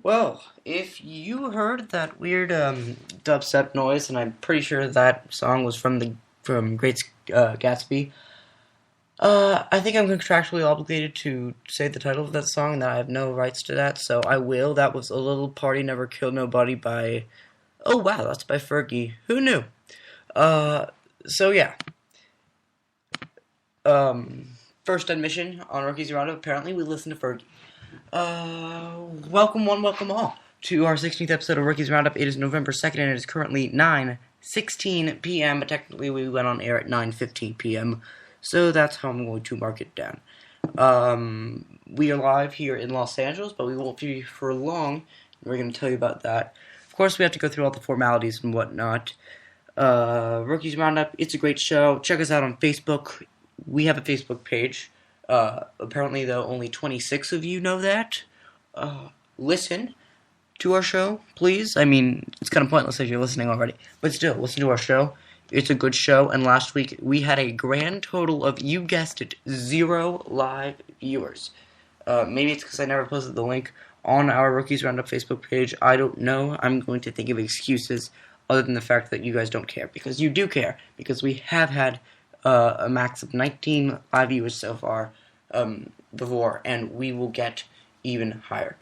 Well, if you heard that weird dubstep noise, and I'm pretty sure that song was from Great Gatsby, I think I'm contractually obligated to say the title of that song, and that I have no rights to that, so I will. That was "A Little Party Never Killed Nobody" by. Oh wow, that's by Fergie. Who knew? So yeah. First admission on Rookies Roundup. Apparently, we listen to Fergie. Welcome one, welcome all to our 16th episode of Rookies Roundup. It is November 2nd, and it is currently 9:16 p.m., but technically we went on air at 9:15 p.m., so that's how I'm going to mark it down. We are live here in Los Angeles, but we won't be for long. We're going to tell you about that. Of course, we have to go through all the formalities and whatnot. Rookies Roundup, it's a great show. Check us out on Facebook. We have a Facebook page. Apparently, though, only 26 of you know that. Listen to our show, please. I mean, it's kind of pointless if you're listening already. But still, listen to our show. It's a good show. And last week, we had a grand total of, you guessed it, 0 live viewers. Maybe it's because I never posted the link on our Rookies Roundup Facebook page. I don't know. I'm going to think of excuses other than the fact that you guys don't care. Because you do care. Because we have had a max of 19 live viewers so far before, and we will get even higher.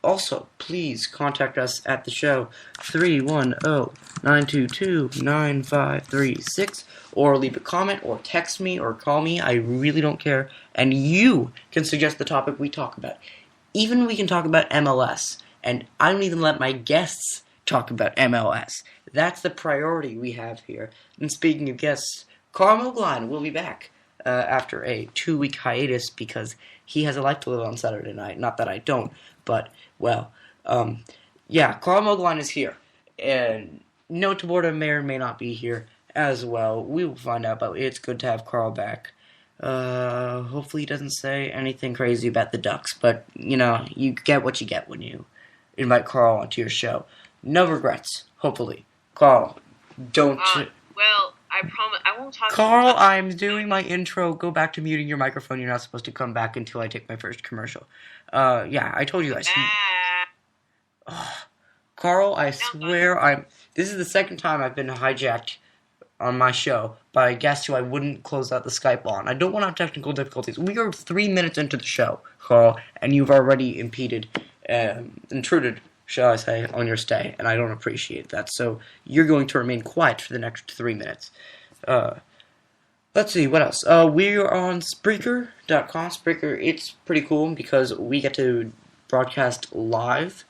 Also, please contact us at the show 310-922-9536, or leave a comment, or text me, or call me. I really don't care. And you can suggest the topic we talk about. Even we can talk about MLS, and I don't even let my guests talk about MLS. That's the priority we have here. And speaking of guests, Carl Mogline will be back after a 2-week hiatus because he has a life to live on Saturday night. Not that I don't, but, well, yeah, Carl Mogline is here. And No Taborda may or may not be here as well. We will find out, but it's good to have Carl back. Hopefully he doesn't say anything crazy about the Ducks, but, you know, you get what you get when you invite Carl onto your show. No regrets, hopefully. Carl, don't... well, I promise I won't talk... Carl, I'm doing my intro. Go back to muting your microphone. You're not supposed to come back until I take my first commercial. Yeah, I told you guys. Carl, I swear this is the second time I've been hijacked on my show by a guest who I wouldn't close out the Skype on. I don't want to have technical difficulties. We are 3 minutes into the show, Carl, and you've already intruded, shall I say, on your stay, and I don't appreciate that. So you're going to remain quiet for the next 3 minutes. Let's see, what else? We are on Spreaker.com. Spreaker, it's pretty cool because we get to broadcast live.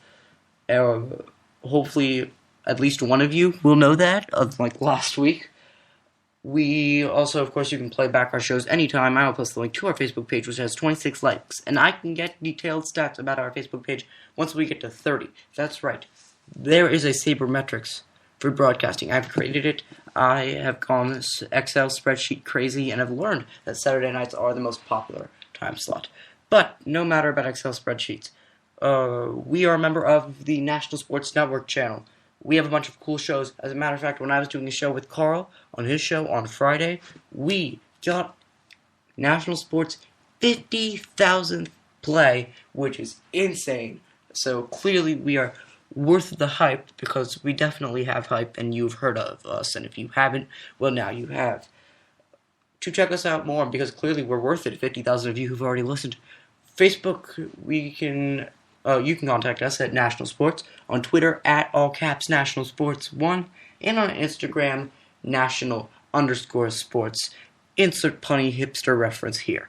Hopefully, at least one of you will know that, like last week. We also, of course, you can play back our shows anytime. I will post the link to our Facebook page, which has 26 likes. And I can get detailed stats about our Facebook page once we get to 30. That's right. There is a sabermetrics for broadcasting. I've created it. I have gone Excel spreadsheet crazy and have learned that Saturday nights are the most popular time slot. But no matter about Excel spreadsheets. We are a member of the National Sports Network channel. We have a bunch of cool shows. As a matter of fact, when I was doing a show with Carl on his show on Friday, we got National Sports 50,000th play, which is insane. So clearly we are worth the hype because we definitely have hype and you've heard of us. And if you haven't, well, now you have. To check us out more, because clearly we're worth it, 50,000 of you who've already listened. Facebook, you can contact us at National Sports, on Twitter at all caps National Sports 1, and on Instagram National_Sports. Insert punny hipster reference here.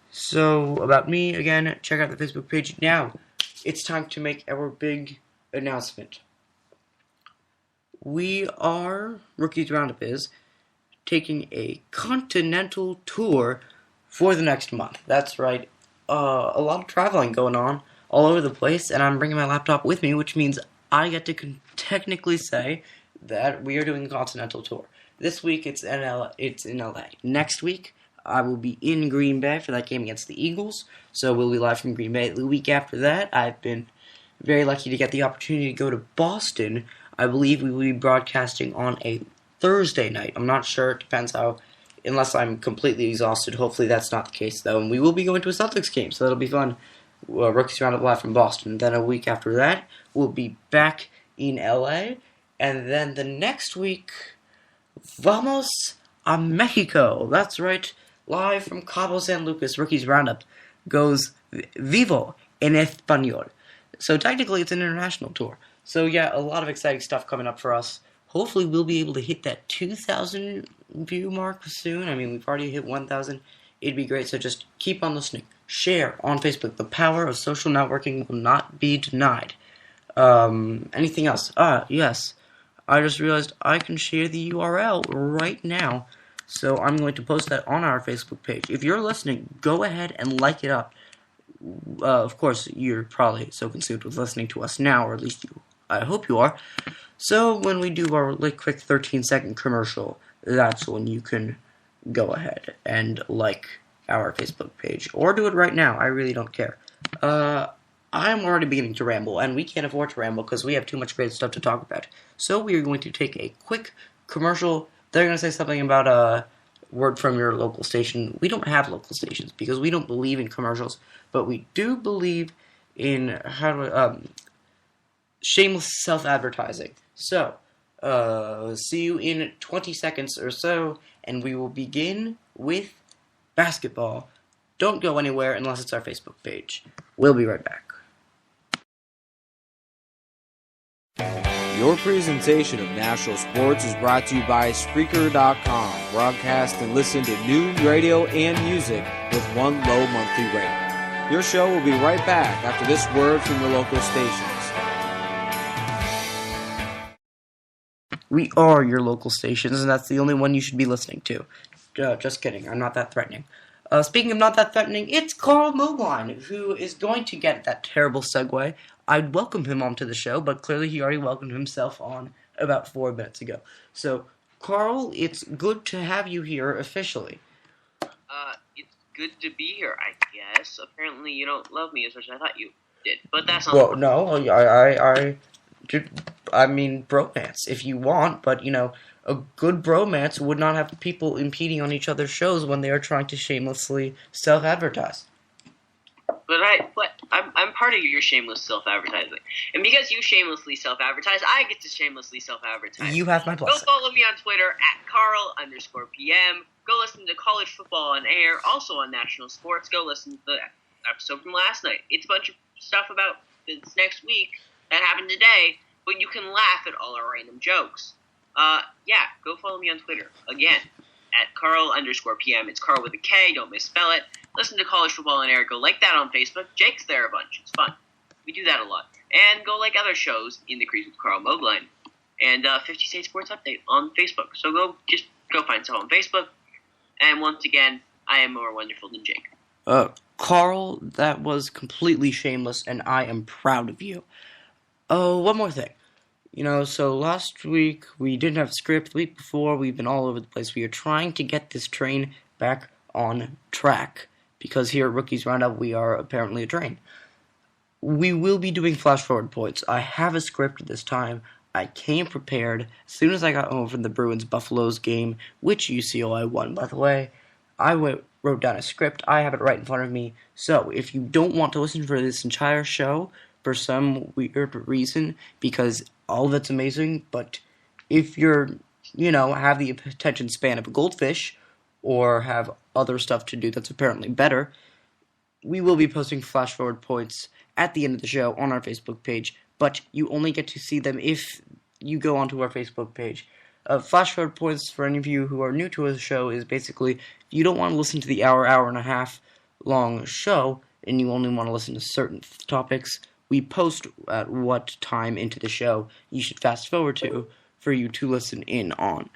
So about me again, check out the Facebook page. Now it's time to make our big announcement. We are Rookies Roundup is taking a continental tour for the next month. That's right. A lot of traveling going on all over the place, and I'm bringing my laptop with me, which means I get to technically say that we are doing a continental tour. This week it's in LA. Next week I will be in Green Bay for that game against the Eagles, so we'll be live from Green Bay. The week after that, I've been very lucky to get the opportunity to go to Boston. I believe we will be broadcasting on a Thursday night. I'm not sure. It depends how, unless I'm completely exhausted. Hopefully that's not the case, though. And we will be going to a Celtics game, so that'll be fun. Rookies Roundup live from Boston. Then a week after that, we'll be back in LA. And then the next week, vamos a Mexico. That's right, live from Cabo San Lucas. Rookies Roundup goes vivo en español. So technically, it's an international tour. So yeah, a lot of exciting stuff coming up for us. Hopefully, we'll be able to hit that 2,000 view mark soon. I mean, we've already hit 1,000. It'd be great. So just keep on listening. Share on Facebook. The power of social networking will not be denied. Anything else? Yes. I just realized I can share the URL right now. So I'm going to post that on our Facebook page. If you're listening, go ahead and like it up. Of course, you're probably so consumed with listening to us now, or at least I hope you are. So when we do our quick 13-second commercial, that's when you can go ahead and like our Facebook page. Or do it right now. I really don't care. I'm already beginning to ramble, and we can't afford to ramble because we have too much great stuff to talk about. So we are going to take a quick commercial. They're going to say something about a word from your local station. We don't have local stations because we don't believe in commercials, but we do believe in shameless self-advertising. So, see you in 20 seconds or so, and we will begin with basketball. Don't go anywhere unless it's our Facebook page. We'll be right back. Your presentation of national sports is brought to you by Spreaker.com. Broadcast and listen to news, radio, and music with one low monthly rate. Your show will be right back after this word from your local stations. We are your local stations, and that's the only one you should be listening to. Just kidding. I'm not that threatening. Speaking of not that threatening, it's Carl Mogline, who is going to get that terrible segue. I'd welcome him onto the show, but clearly he already welcomed himself on about 4 minutes ago. So, Carl, it's good to have you here officially. It's good to be here, I guess. Apparently you don't love me as much as I thought you did, but that's not... Well, no, I mean, bromance, if you want, but, a good bromance would not have people impeding on each other's shows when they are trying to shamelessly self-advertise. But I'm part of your shameless self-advertising. And because you shamelessly self-advertise, I get to shamelessly self-advertise. You have my blessing. Go follow me on Twitter at Carl_PM. Go listen to College Football on Air, also on National Sports. Go listen to the episode from last night. It's a bunch of stuff about this next week that happened today, but you can laugh at all our random jokes. Go follow me on Twitter. Again, at Carl_PM. It's Carl with a K, don't misspell it. Listen to College Football on Air. Go like that on Facebook. Jake's there a bunch. It's fun. We do that a lot. And go like other shows in the Crease with Carl Mogline. And 50 State Sports Update on Facebook. So go find stuff on Facebook. And once again, I am more wonderful than Jake. Carl, that was completely shameless, and I am proud of you. Oh, one more thing. So last week we didn't have a script. The week before, we've been all over the place. We are trying to get this train back on track. Because here at Rookies Roundup, we are apparently a train. We will be doing flash forward points. I have a script this time. I came prepared. As soon as I got home from the Bruins-Buffaloes game, which UCLA won, by the way, I wrote down a script. I have it right in front of me. So if you don't want to listen for this entire show for some weird reason, because all of it's amazing, but if you're, have the attention span of a goldfish, or have other stuff to do that's apparently better, we will be posting flash forward points at the end of the show on our Facebook page, but you only get to see them if you go onto our Facebook page. Flash forward points, for any of you who are new to the show, is basically, if you don't want to listen to the hour and a half long show, and you only want to listen to certain topics, we post at what time into the show you should fast forward to for you to listen in on.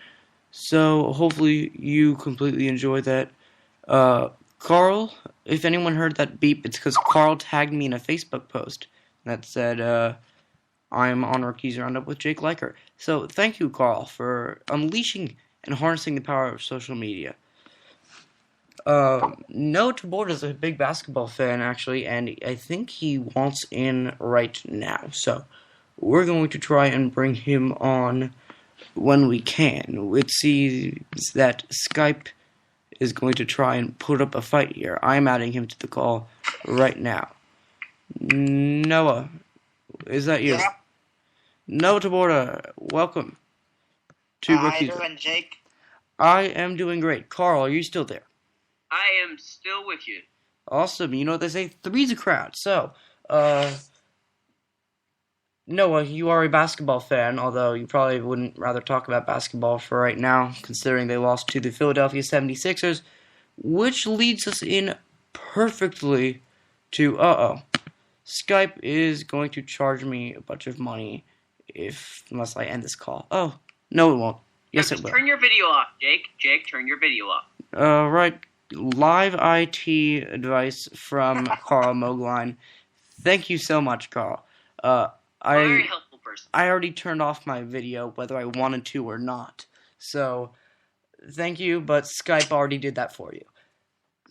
So, hopefully you completely enjoyed that. Carl, if anyone heard that beep, it's because Carl tagged me in a Facebook post that said, I'm on Rookies Roundup with Jake Liker. So, thank you, Carl, for unleashing and harnessing the power of social media. Noah Tabor is a big basketball fan, actually, and I think he wants in right now. So, we're going to try and bring him on when we can. It seems that Skype is going to try and put up a fight here. I'm adding him to the call right now. Noah, is that you? Yeah. Noah Taborda, welcome to How you Rookies. doing, Jake? I am doing great. Carl, are you still there? I am still with you. Awesome. You know what they say? Three's a crowd. So, Noah, you are a basketball fan, although you probably wouldn't rather talk about basketball for right now, considering they lost to the Philadelphia 76ers, which leads us in perfectly to, Skype is going to charge me a bunch of money unless I end this call. Oh, no it won't. Yes, it will. Turn your video off, Jake. Jake, turn your video off. Right. Live IT advice from Carl Mogline. Thank you so much, Carl. Very helpful person. I already turned off my video, whether I wanted to or not. So, thank you, but Skype already did that for you.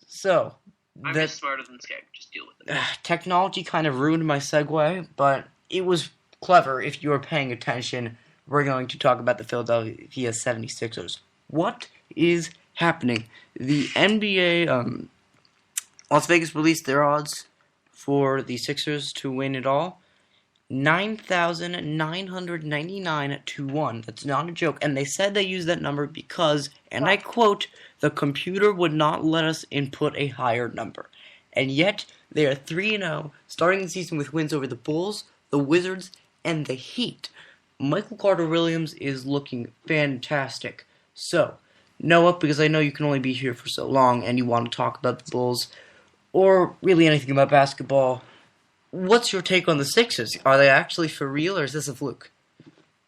So, I'm just smarter than Skype. Just deal with it. Technology kind of ruined my segue, but it was clever. If you were paying attention, we're going to talk about the Philadelphia 76ers. What is happening? The NBA, Las Vegas released their odds for the Sixers to win it all. 9,999 to 1. That's not a joke. And they said they used that number because, and I quote, the computer would not let us input a higher number. And yet, they are 3-0, starting the season with wins over the Bulls, the Wizards, and the Heat. Michael Carter-Williams is looking fantastic. So, Noah, because I know you can only be here for so long and you want to talk about the Bulls, or really anything about basketball, what's your take on the Sixers? Are they actually for real, or is this a fluke?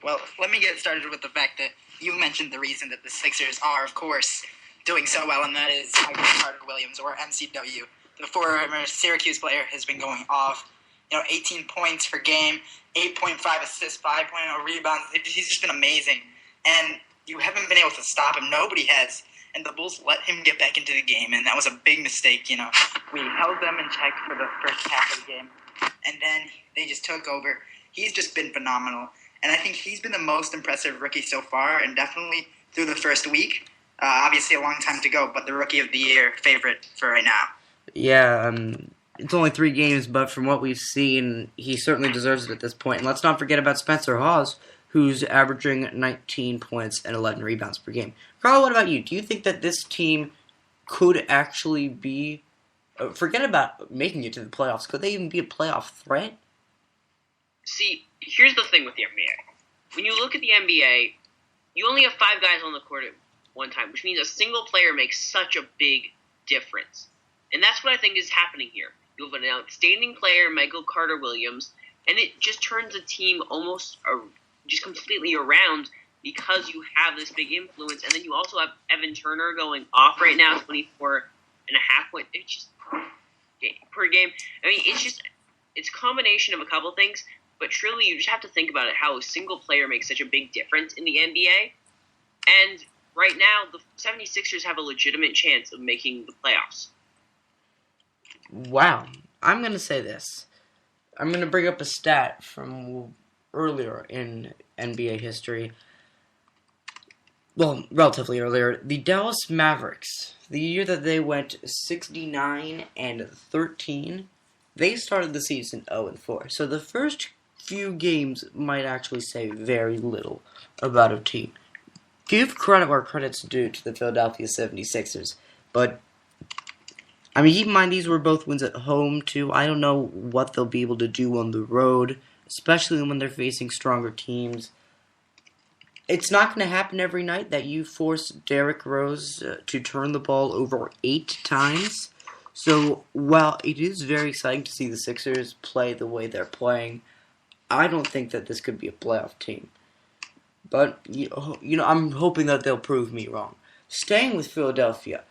Well, let me get started with the fact that you mentioned the reason that the Sixers are, of course, doing so well, and that is Michael Carter-Williams, or MCW. The former Syracuse player has been going off. 18 points per game, 8.5 assists, 5.0 rebounds. He's just been amazing. And you haven't been able to stop him. Nobody has. And the Bulls let him get back into the game, and that was a big mistake. We held them in check for the first half of the game, and then they just took over. He's just been phenomenal. And I think he's been the most impressive rookie so far, and definitely through the first week. Obviously a long time to go, but the Rookie of the Year favorite for right now. Yeah, it's only 3 games, but from what we've seen, he certainly deserves it at this point. And let's not forget about Spencer Hawes, who's averaging 19 points and 11 rebounds per game. Carl, what about you? Do you think that this team could actually be... forget about making it to the playoffs. Could they even be a playoff threat? See, here's the thing with the NBA. When you look at the NBA, you only have 5 guys on the court at one time, which means a single player makes such a big difference. And that's what I think is happening here. You have an outstanding player, Michael Carter-Williams, and it just turns a team almost just completely around because you have this big influence. And then you also have Evan Turner going off right now, 24.5 points. It's just per game. I mean, it's a combination of a couple things, but truly you just have to think about it, how a single player makes such a big difference in the NBA. And right now, the 76ers have a legitimate chance of making the playoffs. Wow. I'm going to say this. I'm going to bring up a stat from earlier in NBA history. Well, relatively earlier. The Dallas Mavericks, the year that they went 69-13, they started the season 0-4. So the first few games might actually say very little about a team. Give credit where credit's due to the Philadelphia 76ers, but I mean, keep in mind these were both wins at home, too. I don't know what they'll be able to do on the road, especially when they're facing stronger teams. It's not going to happen every night that you force Derrick Rose to turn the ball over 8 times. So, while it is very exciting to see the Sixers play the way they're playing, I don't think that this could be a playoff team. But, I'm hoping that they'll prove me wrong. Staying with Philadelphia,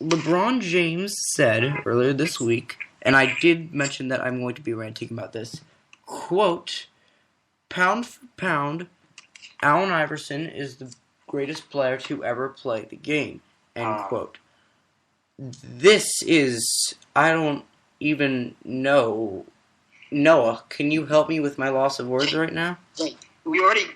LeBron James said earlier this week, and I did mention that I'm going to be ranting about this, quote, pound for pound, Allen Iverson is the greatest player to ever play the game, end quote. This is, I don't even know. Noah, can you help me with my loss of words right now? Didn't we already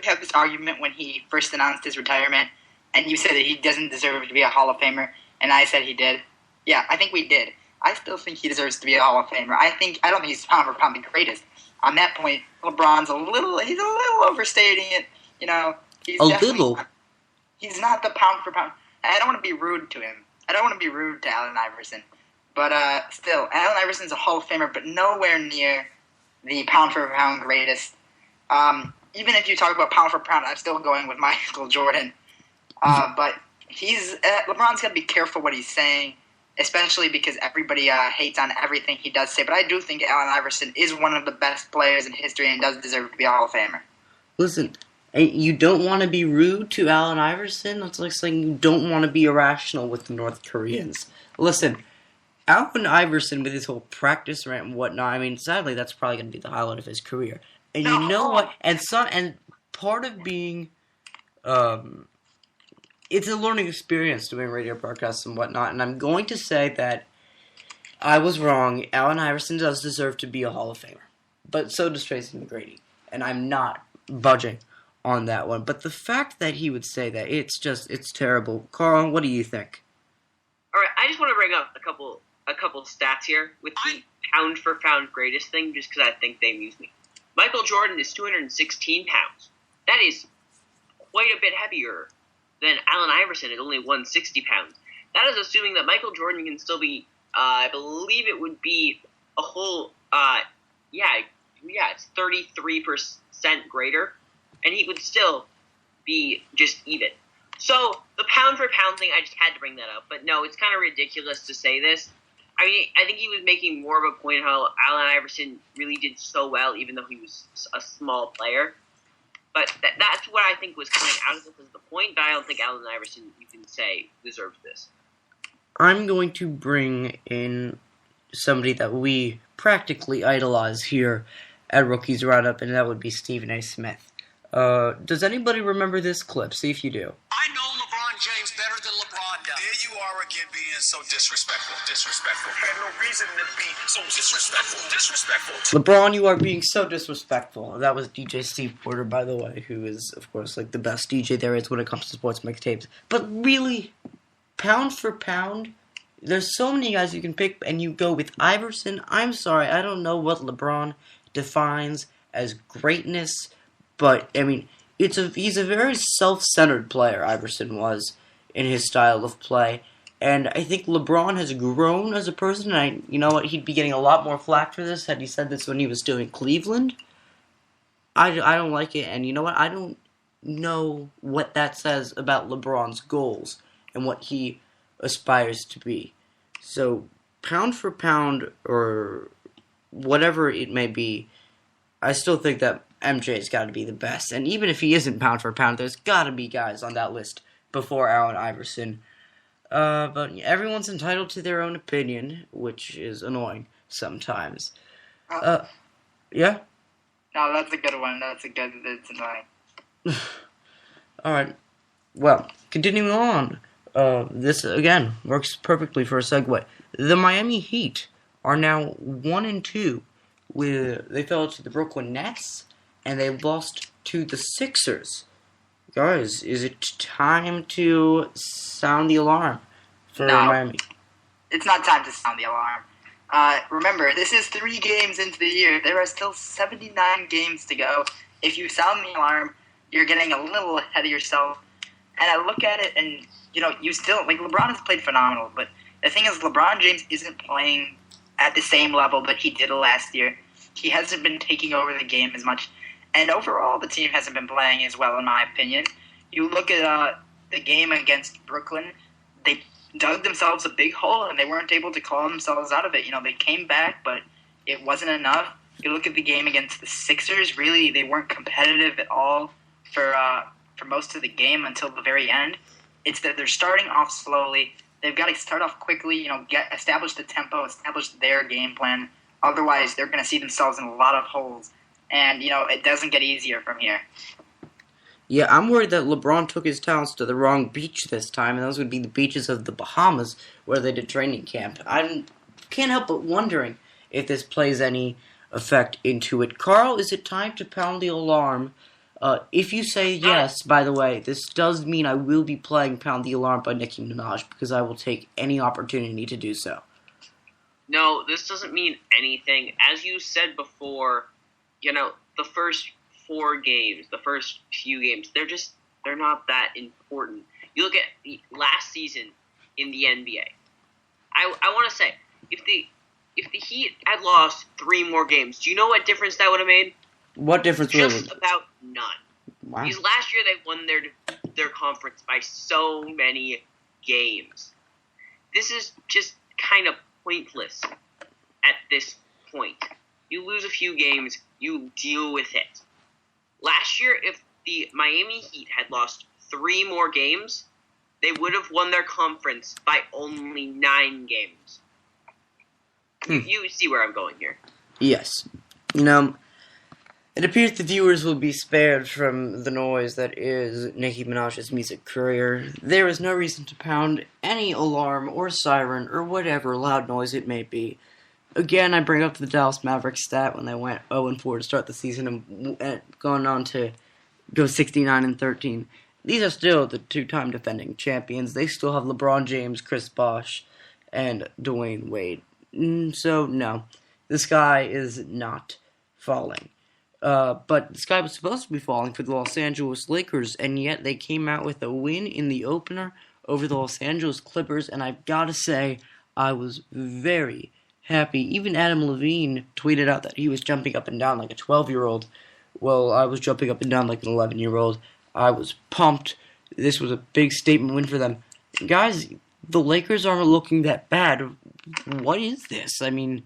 have this argument when he first announced his retirement, and you said that he doesn't deserve to be a Hall of Famer, and I said he did? Yeah, I think we did. I still think he deserves to be a Hall of Famer. I don't think he's pound for pound the greatest. On that point, LeBron's a little overstating it. He's He's not the pound for pound. I don't want to be rude to him. I don't want to be rude to Allen Iverson. But still, Allen Iverson's a Hall of Famer, but nowhere near the pound for pound greatest. Even if you talk about pound for pound, I'm still going with Michael Jordan. But LeBron's got to be careful what he's saying, especially because everybody hates on everything he does say. But I do think Allen Iverson is one of the best players in history and does deserve to be a Hall of Famer. Listen, you don't want to be rude to Allen Iverson? That's like saying you don't want to be irrational with the North Koreans. Listen, Allen Iverson with his whole practice rant and whatnot, I mean, sadly, that's probably going to be the highlight of his career. And you know what? And part of being, it's a learning experience doing radio broadcasts and whatnot. And I'm going to say that I was wrong. Allen Iverson does deserve to be a Hall of Famer, but so does Tracy McGrady. And I'm not budging on that one. But the fact that he would say that, it's terrible. Carl, what do you think? All right, I just want to bring up a couple stats here with the pound for pound greatest thing, just because I think they amuse me. Michael Jordan is 216 pounds. That is quite a bit heavier than Allen Iverson at only 160 pounds. That is assuming that Michael Jordan can still be, I believe it would be a whole, it's 33% greater, and he would still be just even. So, the pound for pound thing, I just had to bring that up. But no, it's kind of ridiculous to say this. I mean, I think he was making more of a point how Allen Iverson really did so well, even though he was a small player. But that's what I think was coming out of this as the point. But I don't think Allen Iverson, you can say, deserves this. I'm going to bring in somebody that we practically idolize here at Rookies Roundup, and that would be Stephen A. Smith. Does anybody remember this clip? See if you do. I know LeBron James better than LeBron does. There you are again being so disrespectful. I had no reason to be so disrespectful. LeBron, you are being so disrespectful. That was DJ Steve Porter, by the way, who is, of course, like the best DJ there is when it comes to sports mixtapes. But really, pound for pound, there's so many guys you can pick, and you go with Iverson. I'm sorry, I don't know what LeBron defines as greatness, but, I mean, he's a very self-centered player, Iverson was, in his style of play. And I think LeBron has grown as a person, and you know what, he'd be getting a lot more flack for this had he said this when he was still in Cleveland. I don't like it, and you know what, I don't know what that says about LeBron's goals and what he aspires to be. So, pound for pound, or whatever it may be, I still think that MJ's got to be the best. And even if he isn't pound for pound, there's got to be guys on that list before Allen Iverson. But everyone's entitled to their own opinion, which is annoying sometimes. Yeah? No, that's a good one. It's annoying. Alright. Well, continuing on. This, again, works perfectly for a segue. The Miami Heat are now 1-2. They fell to the Brooklyn Nets, and they lost to the Sixers. Guys, is it time to sound the alarm for Miami? It's not time to sound the alarm. Remember, this is 3 games into the year. There are still 79 games to go. If you sound the alarm, you're getting a little ahead of yourself. And I look at it, and, you still, LeBron has played phenomenal, but the thing is, LeBron James isn't playing at the same level that he did last year. He hasn't been taking over the game as much. And overall, the team hasn't been playing as well, in my opinion. You look at the game against Brooklyn, they dug themselves a big hole, and they weren't able to claw themselves out of it. They came back, but it wasn't enough. You look at the game against the Sixers, really, they weren't competitive at all for most of the game until the very end. It's that they're starting off slowly. They've got to start off quickly, establish the tempo, establish their game plan. Otherwise, they're going to see themselves in a lot of holes. And, it doesn't get easier from here. Yeah, I'm worried that LeBron took his talents to the wrong beach this time, and those would be the beaches of the Bahamas, where they did training camp. I can't help but wondering if this plays any effect into it. Carl, is it time to pound the alarm? If you say yes, by the way, this does mean I will be playing Pound the Alarm by Nicki Minaj, because I will take any opportunity to do so. No, this doesn't mean anything. As you said before, the first 4 games, the first few games, they're not that important. You look at last season in the NBA. I want to say, if the Heat had lost 3 more games, do you know what difference that would have made? What difference would it? Just about none. Wow. Because last year they won their conference by so many games. This is just kind of pointless at this point. You lose a few games, you deal with it. Last year, if the Miami Heat had lost 3 more games, they would have won their conference by only 9 games. You see where I'm going here. Yes. It appears the viewers will be spared from the noise that is Nicki Minaj's music career. There is no reason to pound any alarm or siren or whatever loud noise it may be. Again, I bring up the Dallas Mavericks stat when they went 0-4 to start the season and going on to go 69-13. These are still the 2-time defending champions. They still have LeBron James, Chris Bosh, and Dwayne Wade. So, no, the sky is not falling. But the sky was supposed to be falling for the Los Angeles Lakers, and yet they came out with a win in the opener over the Los Angeles Clippers, and I've got to say, I was very happy. Even Adam Levine tweeted out that he was jumping up and down like a 12-year-old. Well, I was jumping up and down like an 11-year-old. I was pumped. This was a big statement win for them. Guys, the Lakers aren't looking that bad. What is this? I mean,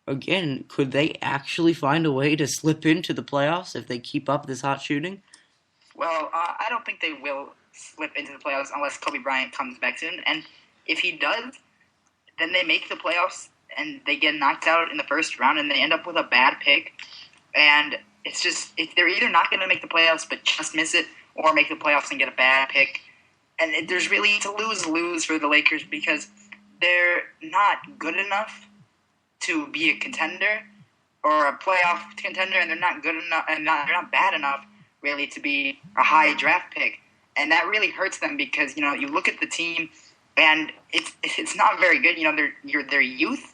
again, could they actually find a way to slip into the playoffs if they keep up this hot shooting? Well, I don't think they will slip into the playoffs unless Kobe Bryant comes back soon. And if he does, then they make the playoffs and they get knocked out in the first round and they end up with a bad pick. And it's just, they're either not going to make the playoffs but just miss it, or make the playoffs and get a bad pick. And there's really, it's a lose-lose for the Lakers because they're not good enough to be a contender or a playoff contender, and they're not good enough, and they're not bad enough really to be a high draft pick. And that really hurts them because you look at the team and it's not very good. Their youth,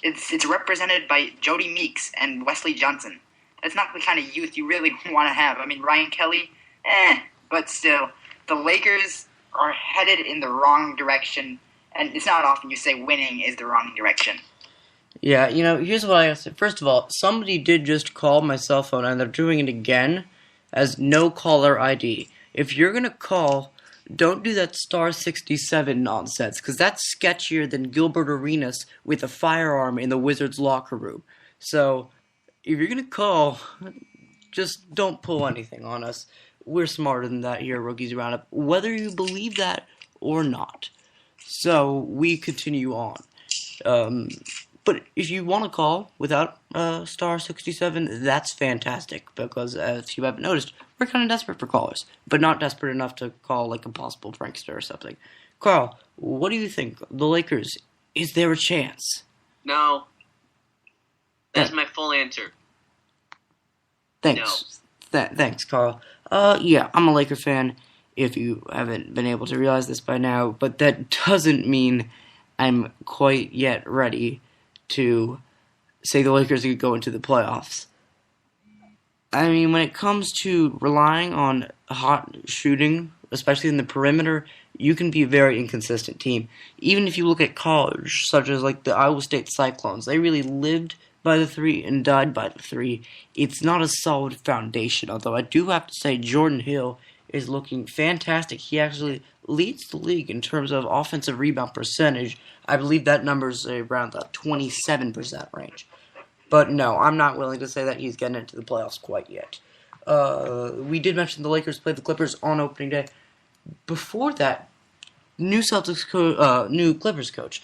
it's represented by Jody Meeks and Wesley Johnson. That's not the kind of youth you really want to have. I mean, Ryan Kelly, but still, the Lakers are headed in the wrong direction, and it's not often you say winning is the wrong direction. Yeah, here's what I have to say. First of all, somebody did just call my cell phone, and they're doing it again as no caller ID. If you're going to call, don't do that star 67 nonsense, because that's sketchier than Gilbert Arenas with a firearm in the Wizards' locker room. So, if you're going to call, just don't pull anything on us. We're smarter than that here at Rookies Roundup, whether you believe that or not. So, we continue on. But if you want to call without star 67, that's fantastic, because if you haven't noticed, we're kind of desperate for callers, but not desperate enough to call like a possible prankster or something. Carl, what do you think? The Lakers, is there a chance? No. That's my full answer. Thanks. Thanks, Carl. Yeah, I'm a Laker fan, if you haven't been able to realize this by now, but that doesn't mean I'm quite yet ready to say the Lakers could go into the playoffs. I mean, when it comes to relying on hot shooting, especially in the perimeter, you can be a very inconsistent team. Even if you look at college, such as like the Iowa State Cyclones, they really lived by the 3 and died by the 3. It's not a solid foundation, although I do have to say Jordan Hill is looking fantastic. He actually leads the league in terms of offensive rebound percentage. I believe that number's around the 27% range. But no, I'm not willing to say that he's getting into the playoffs quite yet. We did mention the Lakers played the Clippers on opening day. Before that, new Clippers coach,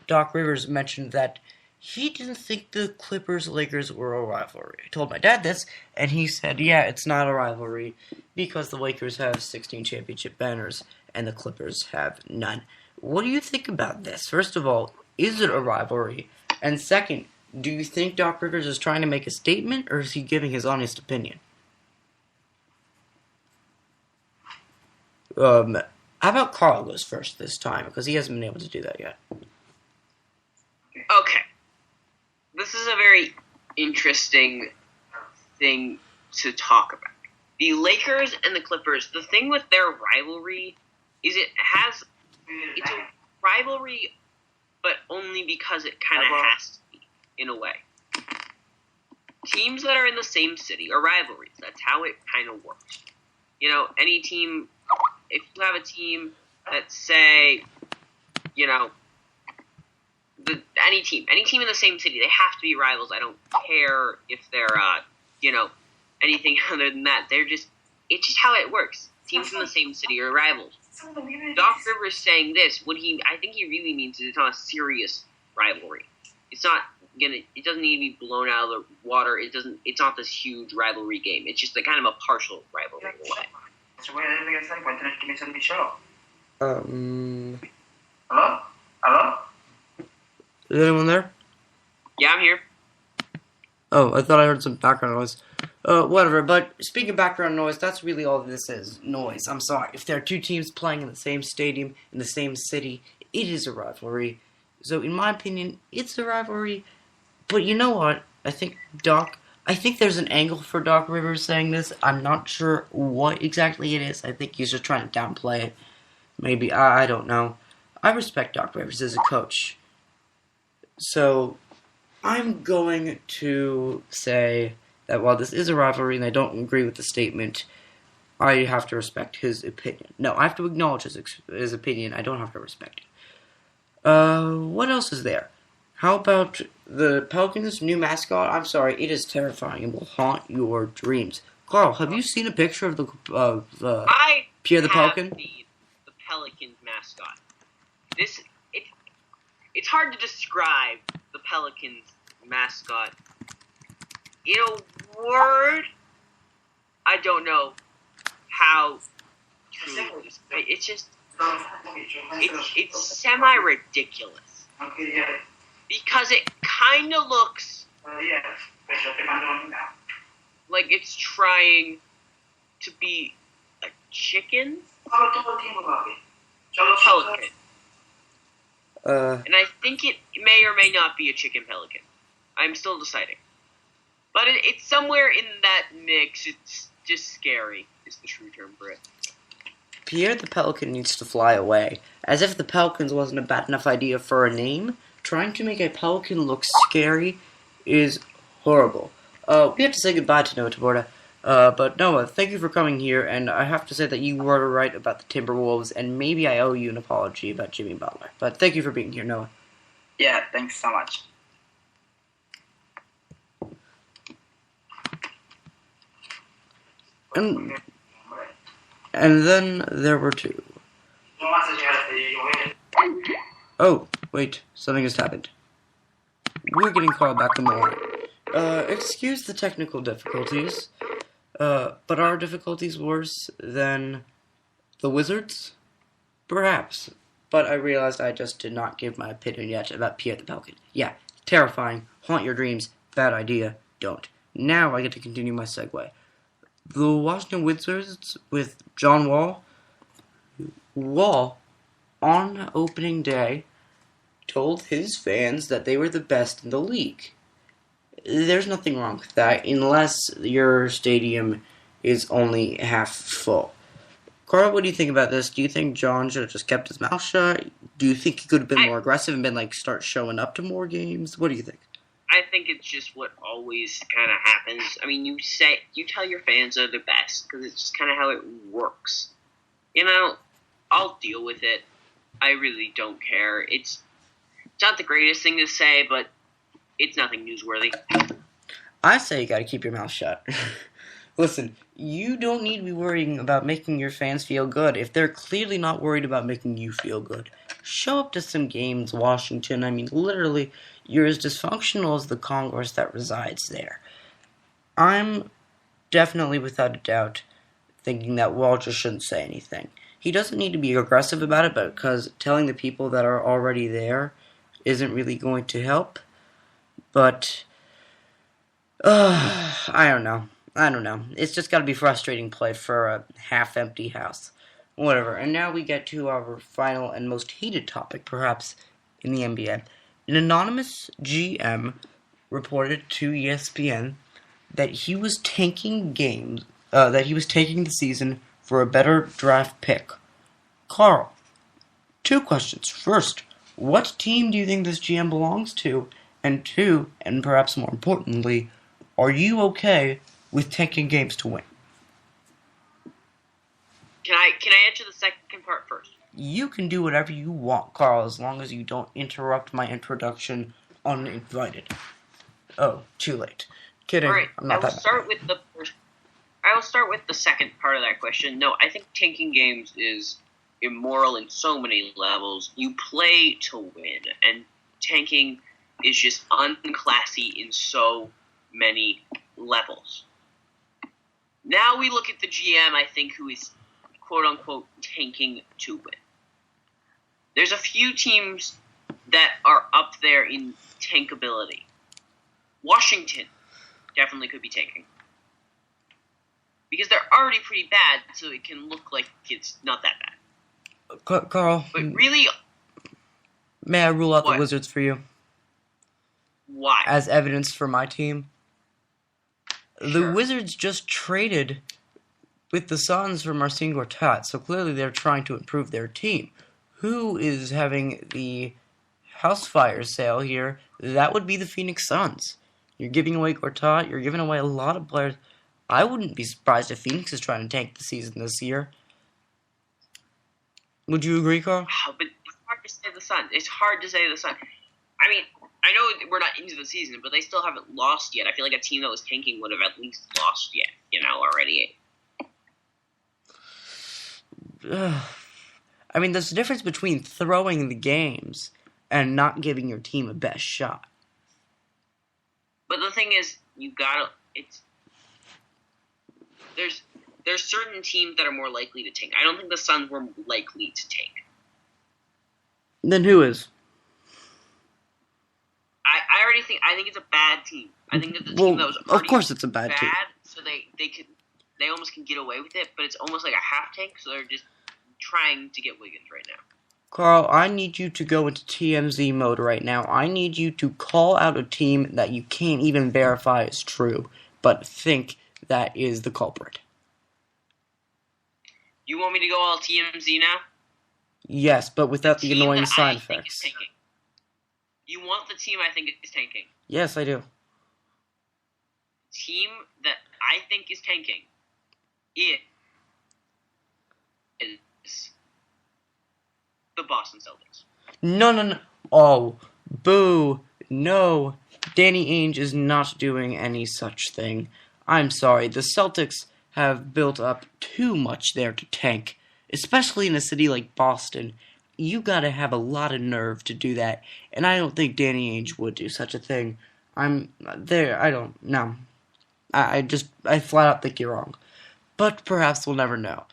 Doc Rivers, mentioned that he didn't think the Clippers-Lakers were a rivalry. I told my dad this, and he said, yeah, it's not a rivalry because the Lakers have 16 championship banners and the Clippers have none. What do you think about this? First of all, is it a rivalry? And second, do you think Doc Rivers is trying to make a statement, or is he giving his honest opinion? How about Carl goes first this time, because he hasn't been able to do that yet. Okay. this is a very interesting thing to talk about. The Lakers and the Clippers, the thing with their rivalry is it's a rivalry, but only because it kind of has to be, in a way. Teams that are in the same city are rivalries. That's how it kind of works. You know, any team, if you have a team that say, you know, any team in the same city, they have to be rivals. I don't care if they're, anything other than that. It's just how it works. Teams in the same city are rivals. Doc Rivers saying this, I think he really means is it's not a serious rivalry. It doesn't need to be blown out of the water. It's not this huge rivalry game. It's just kind of a partial rivalry in a way. Hello? Is anyone there? Yeah, I'm here. Oh, I thought I heard some background noise. Whatever, but speaking of background noise, that's really all this is. Noise. I'm sorry. If there are two teams playing in the same stadium, in the same city, it is a rivalry. So, in my opinion, it's a rivalry. But you know what? I think there's an angle for Doc Rivers saying this. I'm not sure what exactly it is. I think he's just trying to downplay it. Maybe. I don't know. I respect Doc Rivers as a coach. So, I'm going to say that while this is a rivalry and I don't agree with the statement, I have to respect his opinion. No, I have to acknowledge his opinion. I don't have to respect it. What else is there? How about the Pelicans' new mascot? I'm sorry, it is terrifying and will haunt your dreams. Carl, have you seen a picture of the Pierre the Pelican? I have seen the Pelicans mascot. It's hard to describe the Pelicans mascot in a word. I don't know how to describe. It's just it's semi-ridiculous because it kind of looks like it's trying to be a chicken. Pelican. And I think it may or may not be a chicken pelican. I'm still deciding. But it's somewhere in that mix. It's just scary is the true term for it. Pierre the Pelican needs to fly away. As if the Pelicans wasn't a bad enough idea for a name, trying to make a pelican look scary is horrible. We have to say goodbye to Noah Taborda. But Noah, thank you for coming here, and I have to say that you were right about the Timberwolves, and maybe I owe you an apology about Jimmy Butler. But thank you for being here, Noah. Yeah, thanks so much. And then there were two. Oh, wait, something has happened. We're getting called back to more. Excuse the technical difficulties. But are difficulties worse than the Wizards? Perhaps. But I realized I just did not give my opinion yet about Pierre the Pelican. Yeah, terrifying, haunt your dreams, bad idea, don't. Now I get to continue my segue. The Washington Wizards with John Wall. Wall, on opening day, told his fans that they were the best in the league. There's nothing wrong with that, unless your stadium is only half full. Carl, what do you think about this? Do you think John should have just kept his mouth shut? Do you think he could have been more aggressive and been start showing up to more games? What do you think? I think it's just what always kind of happens. I mean, you tell your fans they're the best because it's just kind of how it works. I'll deal with it. I really don't care. It's not the greatest thing to say, but it's nothing newsworthy. I say you gotta keep your mouth shut. Listen, you don't need to be worrying about making your fans feel good if they're clearly not worried about making you feel good. Show up to some games, Washington. I mean, literally, you're as dysfunctional as the Congress that resides there. I'm definitely, without a doubt, thinking that Wall just shouldn't say anything. He doesn't need to be aggressive about it, but because telling the people that are already there isn't really going to help. But, I don't know. It's just got to be frustrating play for a half-empty house. Whatever. And now we get to our final and most heated topic, perhaps, in the NBA. An anonymous GM reported to ESPN that he was tanking games, that he was taking the season for a better draft pick. Carl, 2 questions. First, what team do you think this GM belongs to? And 2, and perhaps more importantly, are you okay with tanking games to win? Can I answer the second part first? You can do whatever you want, Carl, as long as you don't interrupt my introduction uninvited. Oh, too late. Kidding. All right, I'm not I will that start with the first. I will start with the second part of that question. No, I think tanking games is immoral in so many levels. You play to win, and tanking is just unclassy in so many levels. Now we look at the GM, I think, who is quote-unquote tanking to win. There's a few teams that are up there in tankability. Washington definitely could be tanking. Because they're already pretty bad, so it can look like it's not that bad. Carl, But really, may I rule out what? the Wizards for you? Why? As evidence for my team? The Sure. Wizards just traded with the Suns for Marcin Gortat, so clearly they're trying to improve their team. Who is having the house fire sale here? That would be the Phoenix Suns. You're giving away Gortat, you're giving away a lot of players. I wouldn't be surprised if Phoenix is trying to tank the season this year. Would you agree, Carl? But it's hard to say the Sun. It's hard to say the Sun. I mean, I know we're not into the season, but they still haven't lost yet. I feel like a team that was tanking would have at least lost yet, already. I mean, there's a difference between throwing the games and not giving your team a best shot. But the thing is, there's certain teams that are more likely to tank. I don't think the Suns were likely to tank. Then who is? I think it's a bad team. I think that the team that was already of course it's a bad team. so they almost can get away with it, but it's almost like a half tank, so they're just trying to get Wiggins right now. Carl, I need you to go into TMZ mode right now. I need you to call out a team that you can't even verify is true, but think that is the culprit. You want me to go all TMZ now? Yes, but without the team annoying that side I think effects. is tanking. You want the team I think is tanking. Yes, I do. Team that I think is tanking is the Boston Celtics. No. Oh, boo. No. Danny Ainge is not doing any such thing. I'm sorry. The Celtics have built up too much there to tank, especially in a city like Boston. You gotta have a lot of nerve to do that, and I don't think Danny Ainge would do such a thing. I don't know. I flat out think you're wrong. But perhaps we'll never know.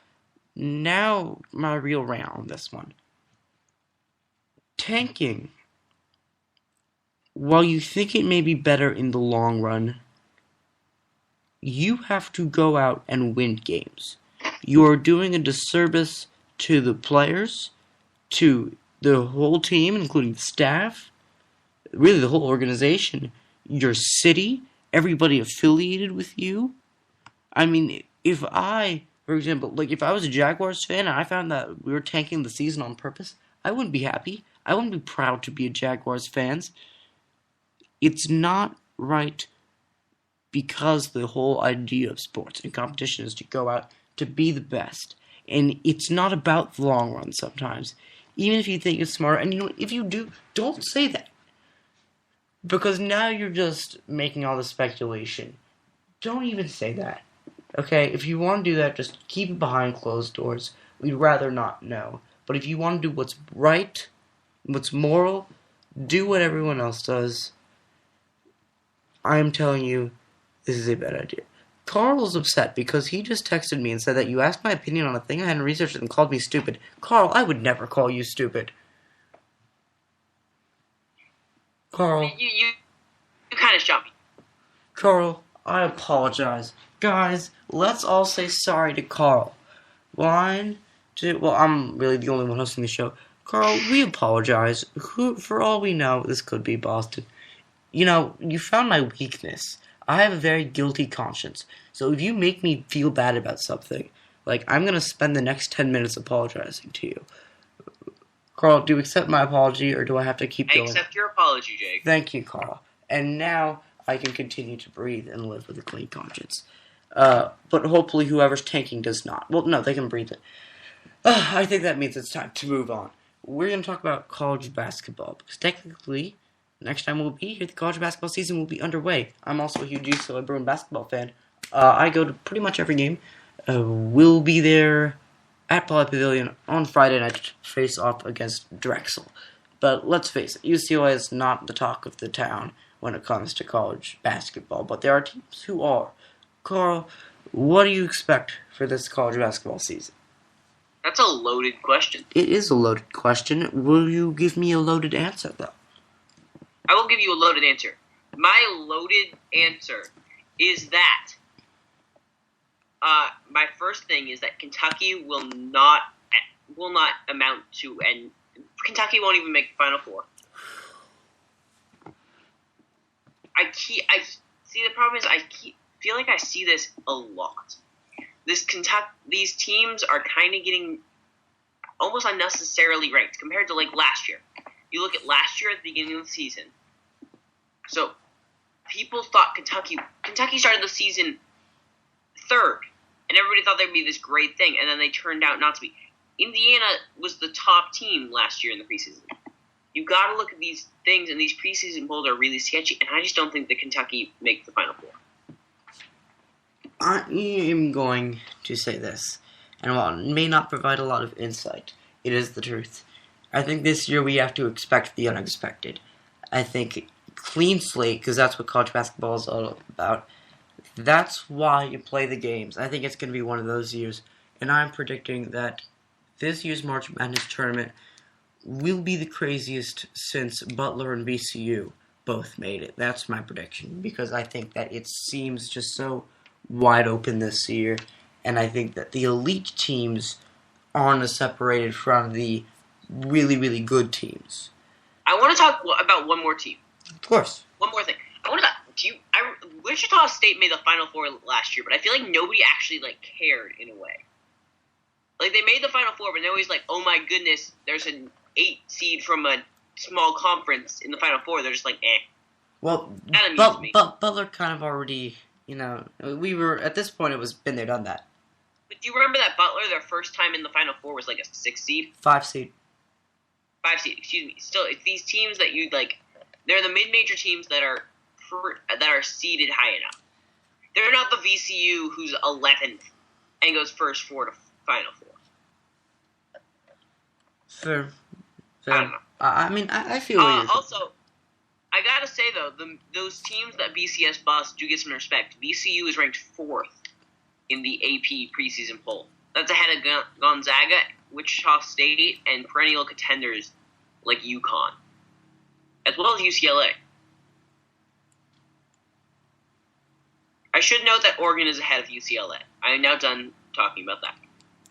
Now, my real rant on this one. Tanking, while you think it may be better in the long run, you have to go out and win games. You are doing a disservice to the players, to the whole team, including the staff, really the whole organization, your city, everybody affiliated with you. I mean, if I, for example, if I was a Jaguars fan and I found that we were tanking the season on purpose, I wouldn't be happy. I wouldn't be proud to be a Jaguars fan. It's not right, because the whole idea of sports and competition is to go out to be the best. And it's not about the long run sometimes. Even if you think it's smart, and if you do, don't say that. Because now you're just making all the speculation. Don't even say that. Okay, if you want to do that, just keep it behind closed doors. We'd rather not know. But if you want to do what's right, what's moral, do what everyone else does. I'm telling you, this is a bad idea. Carl's upset because he just texted me and said that you asked my opinion on a thing I hadn't researched and called me stupid. Carl, I would never call you stupid. Carl. You kind of shot me. Carl, I apologize. Guys, let's all say sorry to Carl. I'm really the only one hosting the show. Carl, we apologize. For all we know, this could be Boston. You found my weakness. I have a very guilty conscience. So if you make me feel bad about something, I'm going to spend the next 10 minutes apologizing to you. Carl, do you accept my apology, or do I have to keep going? I accept your apology, Jake. Thank you, Carl. And now I can continue to breathe and live with a clean conscience. But hopefully whoever's tanking does not. Well, no, they can breathe it. I think that means it's time to move on. We're going to talk about college basketball, because technically, next time we'll be here, the college basketball season will be underway. I'm also a huge UCLA Bruin basketball fan. I go to pretty much every game. We'll be there at Pauley Pavilion on Friday night to face off against Drexel. But let's face it, UCLA is not the talk of the town when it comes to college basketball, but there are teams who are. Carl, what do you expect for this college basketball season? That's a loaded question. It is a loaded question. Will you give me a loaded answer, though? I will give you a loaded answer. My loaded answer is that my first thing is that Kentucky will not amount to, and Kentucky won't even make the Final Four. The problem is feel like I see this a lot. These teams are kind of getting almost unnecessarily ranked compared to last year. You look at last year at the beginning of the season. So people thought Kentucky started the season third, and everybody thought they'd be this great thing, and then they turned out not to be. Indiana was the top team last year in the preseason. You got to look at these things, and these preseason polls are really sketchy, and I just don't think that Kentucky makes the Final Four. I am going to say this, and while it may not provide a lot of insight, it is the truth. I think this year we have to expect the unexpected. I think clean slate, because that's what college basketball is all about. That's why you play the games. I think it's going to be one of those years, and I'm predicting that this year's March Madness tournament will be the craziest since Butler and VCU both made it. That's my prediction, because I think that it seems just so wide open this year, and I think that the elite teams aren't as separated from the really, really good teams. I want to talk about one more team. Of course. One more thing. I want to talk. Wichita State made the Final Four last year, but I feel like nobody actually cared in a way. They made the Final Four, but nobody's like, oh my goodness, there's an 8 seed from a small conference in the Final Four. They're just eh. Well, that amused me. Butler kind of already, we were, at this point, it was been there, done that. But do you remember that Butler, their first time in the Final Four was a 6 seed? 5 seed. 5 seed, excuse me. Still, it's these teams that they're the mid-major teams that are seeded high enough. They're not the VCU who's 11th and goes first 4 to Final Four. Fair. I don't know. I feel like also, I gotta say though, those teams that BCS boss do get some respect. VCU is ranked 4th in the AP preseason poll. That's ahead of Gonzaga, Wichita State, and perennial contenders like UConn, as well as UCLA. I should note that Oregon is ahead of UCLA. I am now done talking about that.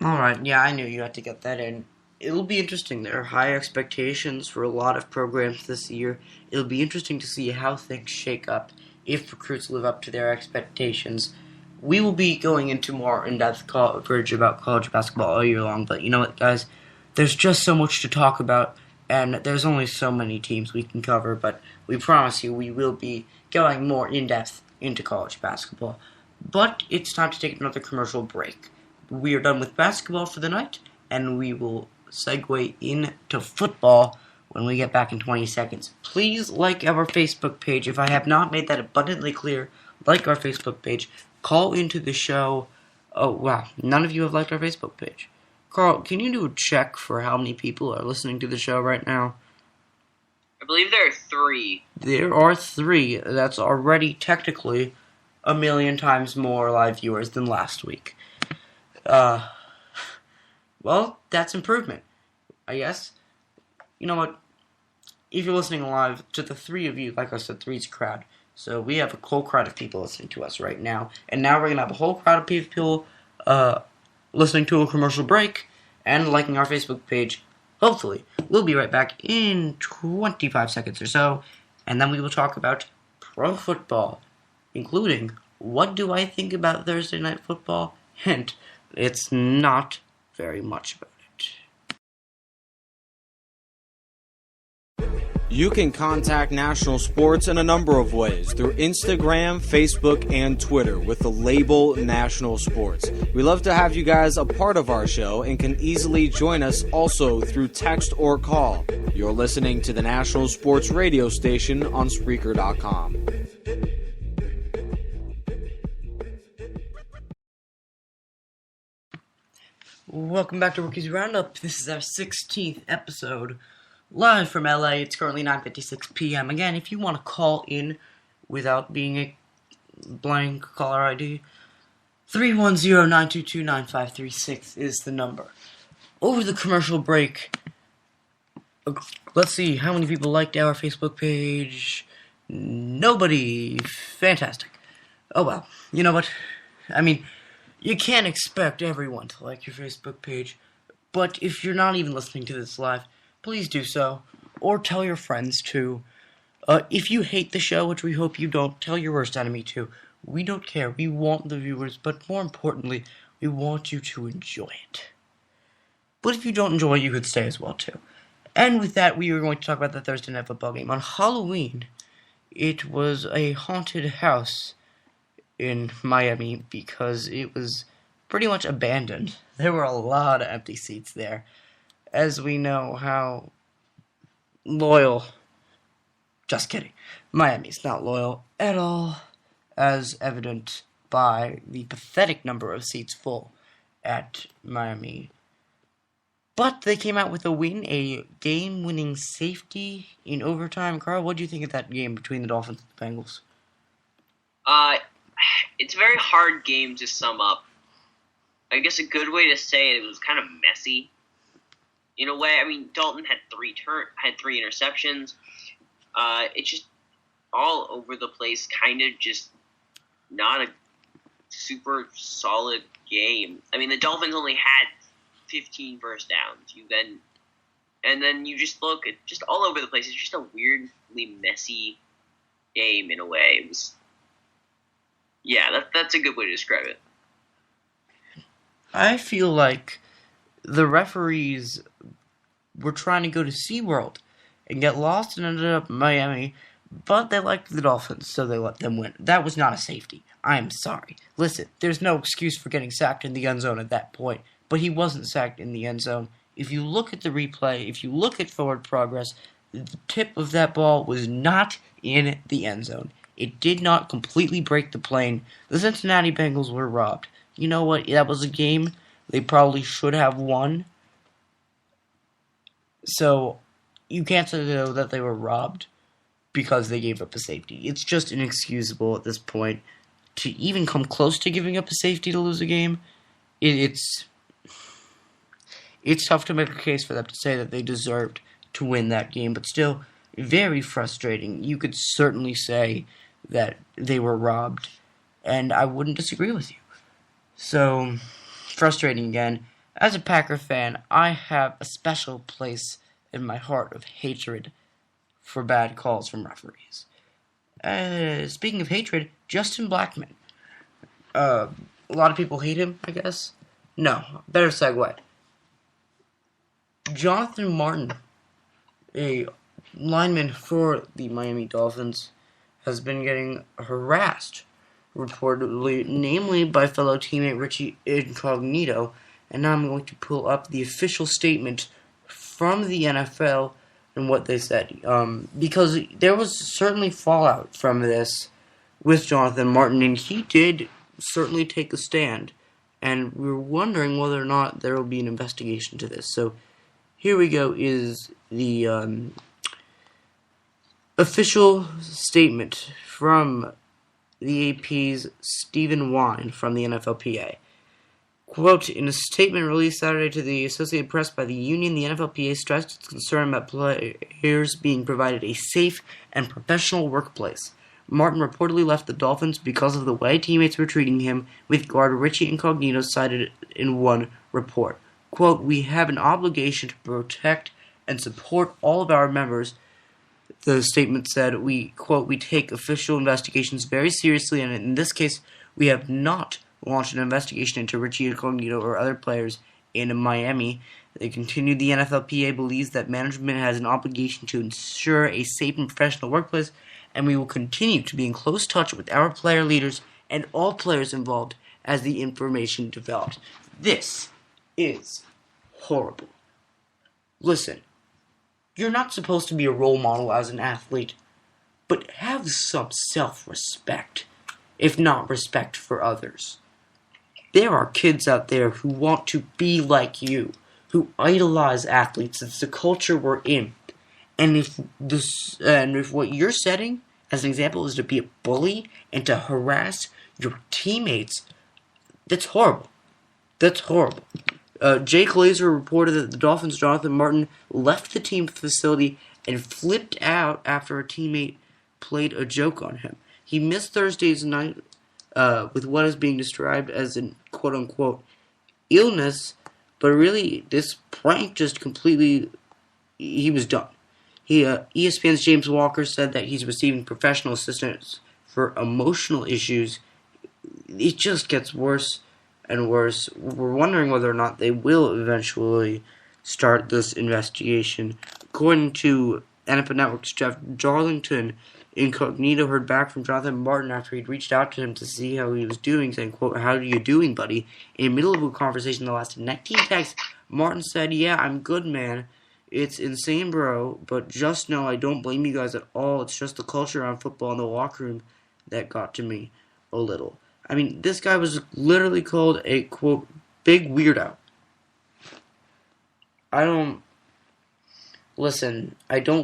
Alright, yeah, I knew you had to get that in. It'll be interesting. There are high expectations for a lot of programs this year. It'll be interesting to see how things shake up, if recruits live up to their expectations. We will be going into more in-depth coverage about college basketball all year long, but you know what, guys? There's just so much to talk about, and there's only so many teams we can cover, but we promise you we will be going more in-depth into college basketball. But it's time to take another commercial break. We are done with basketball for the night, and we will segue into football when we get back in 20 seconds. Please like our Facebook page. If I have not made that abundantly clear, like our Facebook page. Call into the show. Oh, wow. None of you have liked our Facebook page. Carl, can you do a check for how many people are listening to the show right now? I believe there are 3. There are 3. That's already technically 1 million times more live viewers than last week. Well, that's improvement, I guess. You know what? If you're listening live, to the 3 of you, like I said, 3's a crowd. So we have a whole crowd of people listening to us right now. And now we're going to have a whole crowd of people listening to a commercial break and liking our Facebook page. Hopefully. We'll be right back in 25 seconds or so. And then we will talk about pro football, including what do I think about Thursday Night Football? Hint, it's not very much about it. You can contact National Sports in a number of ways through Instagram, Facebook, and Twitter with the label National Sports. We love to have you guys a part of our show and can easily join us also through text or call. You're listening to the National Sports radio station on Spreaker.com. Welcome back to Rookies Roundup. This is our 16th episode. Live from LA, it's currently 9:56 p.m. Again, if you want to call in without being a blank caller ID, 310-922-9536 is the number. Over the commercial break, let's see how many people liked our Facebook page. Nobody. Fantastic. Oh well, you know what? I mean, you can't expect everyone to like your Facebook page, but if you're not even listening to this live, please do so, or tell your friends to. If you hate the show, which we hope you don't, tell your worst enemy to. We don't care. We want the viewers, but more importantly, we want you to enjoy it. But if you don't enjoy it, you could stay as well, too. And with that, we are going to talk about the Thursday Night Football game. On Halloween, it was a haunted house in Miami because it was pretty much abandoned. There were a lot of empty seats there. As we know how loyal, just kidding, Miami's not loyal at all, as evident by the pathetic number of seats full at Miami. But they came out with a win, a game-winning safety in overtime. Carl, what do you think of that game between the Dolphins and the Bengals? It's a very hard game to sum up. I guess a good way to say it was kind of messy. In a way, I mean, Dalton had three interceptions. It's just all over the place, kind of just not a super solid game. I mean, the Dolphins only had 15 first downs. And then you just look at just all over the place. It's just a weirdly messy game in a way. It was, yeah, that's a good way to describe it. I feel like the referees were trying to go to SeaWorld and get lost and ended up in Miami, but they liked the Dolphins, so they let them win. That was not a safety. I am sorry. Listen, there's no excuse for getting sacked in the end zone at that point, but he wasn't sacked in the end zone. If you look at the replay, if you look at forward progress, the tip of that ball was not in the end zone. It did not completely break the plane. The Cincinnati Bengals were robbed. You know what? That was a game they probably should have won. So, you can't say though that they were robbed because they gave up a safety. It's just inexcusable at this point to even come close to giving up a safety to lose a game. It's tough to make a case for them to say that they deserved to win that game, but still very frustrating. You could certainly say that they were robbed, and I wouldn't disagree with you. So, frustrating again. As a Packer fan, I have a special place in my heart of hatred for bad calls from referees. Speaking of hatred, Justin Blackmon. A lot of people hate him, I guess. No, better segue. Jonathan Martin, a lineman for the Miami Dolphins, has been getting harassed, reportedly, namely by fellow teammate Richie Incognito. And now I'm going to pull up the official statement from the NFL and what they said. Because there was certainly fallout from this with Jonathan Martin, and he did certainly take a stand. And we were wondering whether or not there will be an investigation to this. So here we go is the official statement from the AP's Stephen Wine from the NFLPA. Quote, in a statement released Saturday to the Associated Press by the union, the NFLPA stressed its concern about players being provided a safe and professional workplace. Martin reportedly left the Dolphins because of the way teammates were treating him, with guard Richie Incognito cited in one report. Quote, we have an obligation to protect and support all of our members. The statement said, we, quote, "We take official investigations very seriously, and in this case, we have not launched an investigation into Richie Incognito or other players in Miami." They continued, "The NFLPA believes that management has an obligation to ensure a safe and professional workplace, and we will continue to be in close touch with our player leaders and all players involved as the information develops." This is horrible. Listen, you're not supposed to be a role model as an athlete, but have some self-respect, if not respect for others. There are kids out there who want to be like you, who idolize athletes. It's the culture we're in. And if what you're setting as an example is to be a bully and to harass your teammates, that's horrible. That's horrible. Jake Glazer reported that the Dolphins' Jonathan Martin left the team facility and flipped out after a teammate played a joke on him. He missed Thursday's night with what is being described as an quote-unquote illness, but really this prank just completely, he was done. ESPN's James Walker said that he's receiving professional assistance for emotional issues. It just gets worse and worse. We're wondering whether or not they will eventually start this investigation. According to NFL Network's Jeff Darlington, Incognito heard back from Jonathan Martin after he'd reached out to him to see how he was doing, saying, quote, "How are you doing, buddy?" In the middle of a conversation that lasted 19 texts, Martin said, "Yeah, I'm good, man. It's insane, bro, but just know I don't blame you guys at all. It's just the culture around football in the locker room that got to me a little." I mean, this guy was literally called a, quote, big weirdo. I don't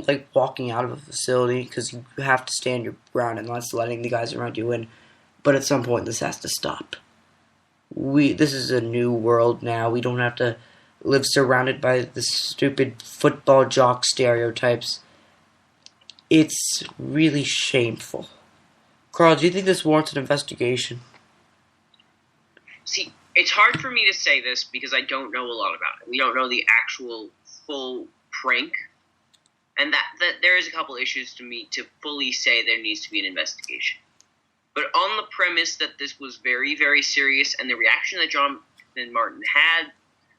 like walking out of a facility because you have to stand your ground and not letting the guys around you in. But at some point, this has to stop. This is a new world now. We don't have to live surrounded by the stupid football jock stereotypes. It's really shameful. Carl, do you think this warrants an investigation? See, it's hard for me to say this because I don't know a lot about it. We don't know the actual full prank, and that there is a couple issues to me to fully say there needs to be an investigation. But on the premise that this was very, very serious, and the reaction that Jonathan Martin had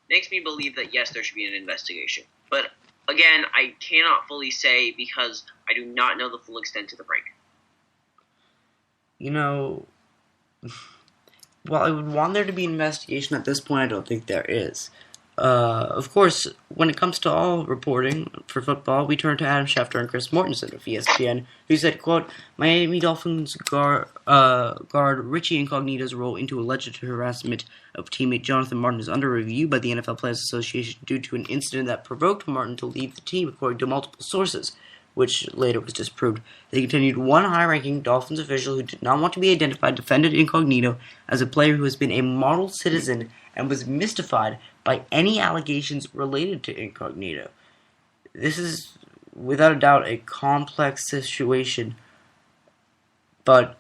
makes me believe that yes, there should be an investigation. But again, I cannot fully say because I do not know the full extent of the prank. You know, while I would want there to be an investigation at this point, I don't think there is. Of course, when it comes to all reporting for football, we turn to Adam Schefter and Chris Mortensen of ESPN, who said, quote, "Miami Dolphins guard Richie Incognito's role into alleged harassment of teammate Jonathan Martin is under review by the NFL Players Association due to an incident that provoked Martin to leave the team, according to multiple sources, which later was disproved." They continued, "One high-ranking Dolphins official who did not want to be identified defended Incognito as a player who has been a model citizen and was mystified by any allegations related to Incognito." This is, without a doubt, a complex situation, but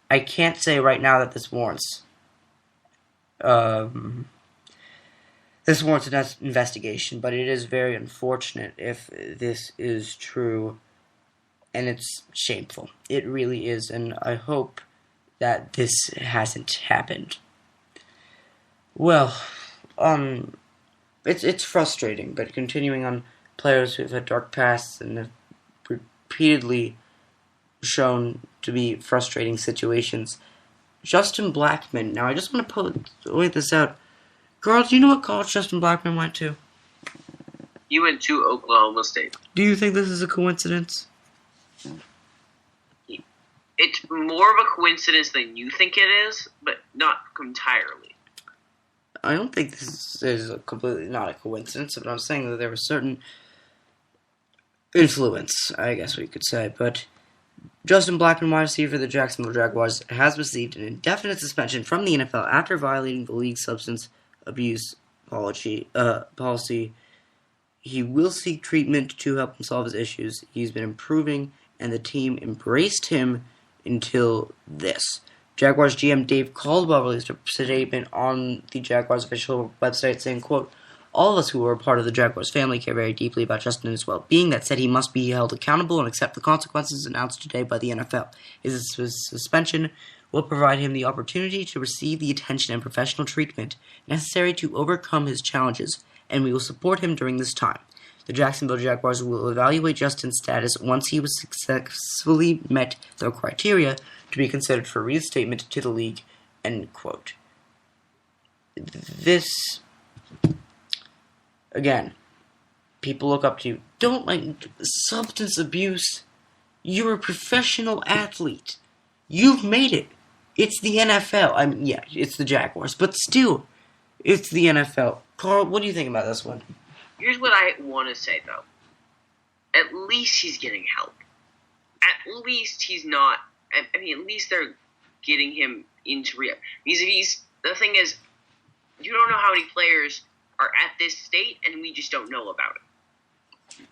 I can't say right now that this warrants an investigation, but it is very unfortunate if this is true, and it's shameful. It really is, and I hope that this hasn't happened. Well, it's frustrating, but continuing on players who've had dark pasts and have repeatedly shown to be frustrating situations. Justin Blackmon. Now, I just want to point this out. Carl, do you know what college Justin Blackmon went to? He went to Oklahoma State. Do you think this is a coincidence? It's more of a coincidence than you think it is, but not entirely. I don't think this is completely not a coincidence, but I'm saying that there was certain influence, I guess we could say. But Justin Blackmon, wide receiver for the Jacksonville Jaguars, has received an indefinite suspension from the NFL after violating the league's substance abuse policy. He will seek treatment to help him solve his issues. He's been improving, and the team embraced him until this. Jaguars GM Dave Caldwell released a statement on the Jaguars official website saying, quote, All of us who are a part of the Jaguars family care very deeply about Justin and his well-being. That said, he must be held accountable and accept the consequences announced today by the NFL. His suspension will provide him the opportunity to receive the attention and professional treatment necessary to overcome his challenges, and we will support him during this time. The Jacksonville Jaguars will evaluate Justin's status once he was successfully met the criteria to be considered for reinstatement to the league, end quote. This, again, people look up to you. Don't like substance abuse. You're a professional athlete. You've made it. It's the NFL. I mean, yeah, it's the Jaguars, but still, it's the NFL. Carl, what do you think about this one? Here's what I want to say, though. At least he's getting help. At least he's not... I mean, at least they're getting him into rehab. The thing is, you don't know how many players are at this state, and we just don't know about it.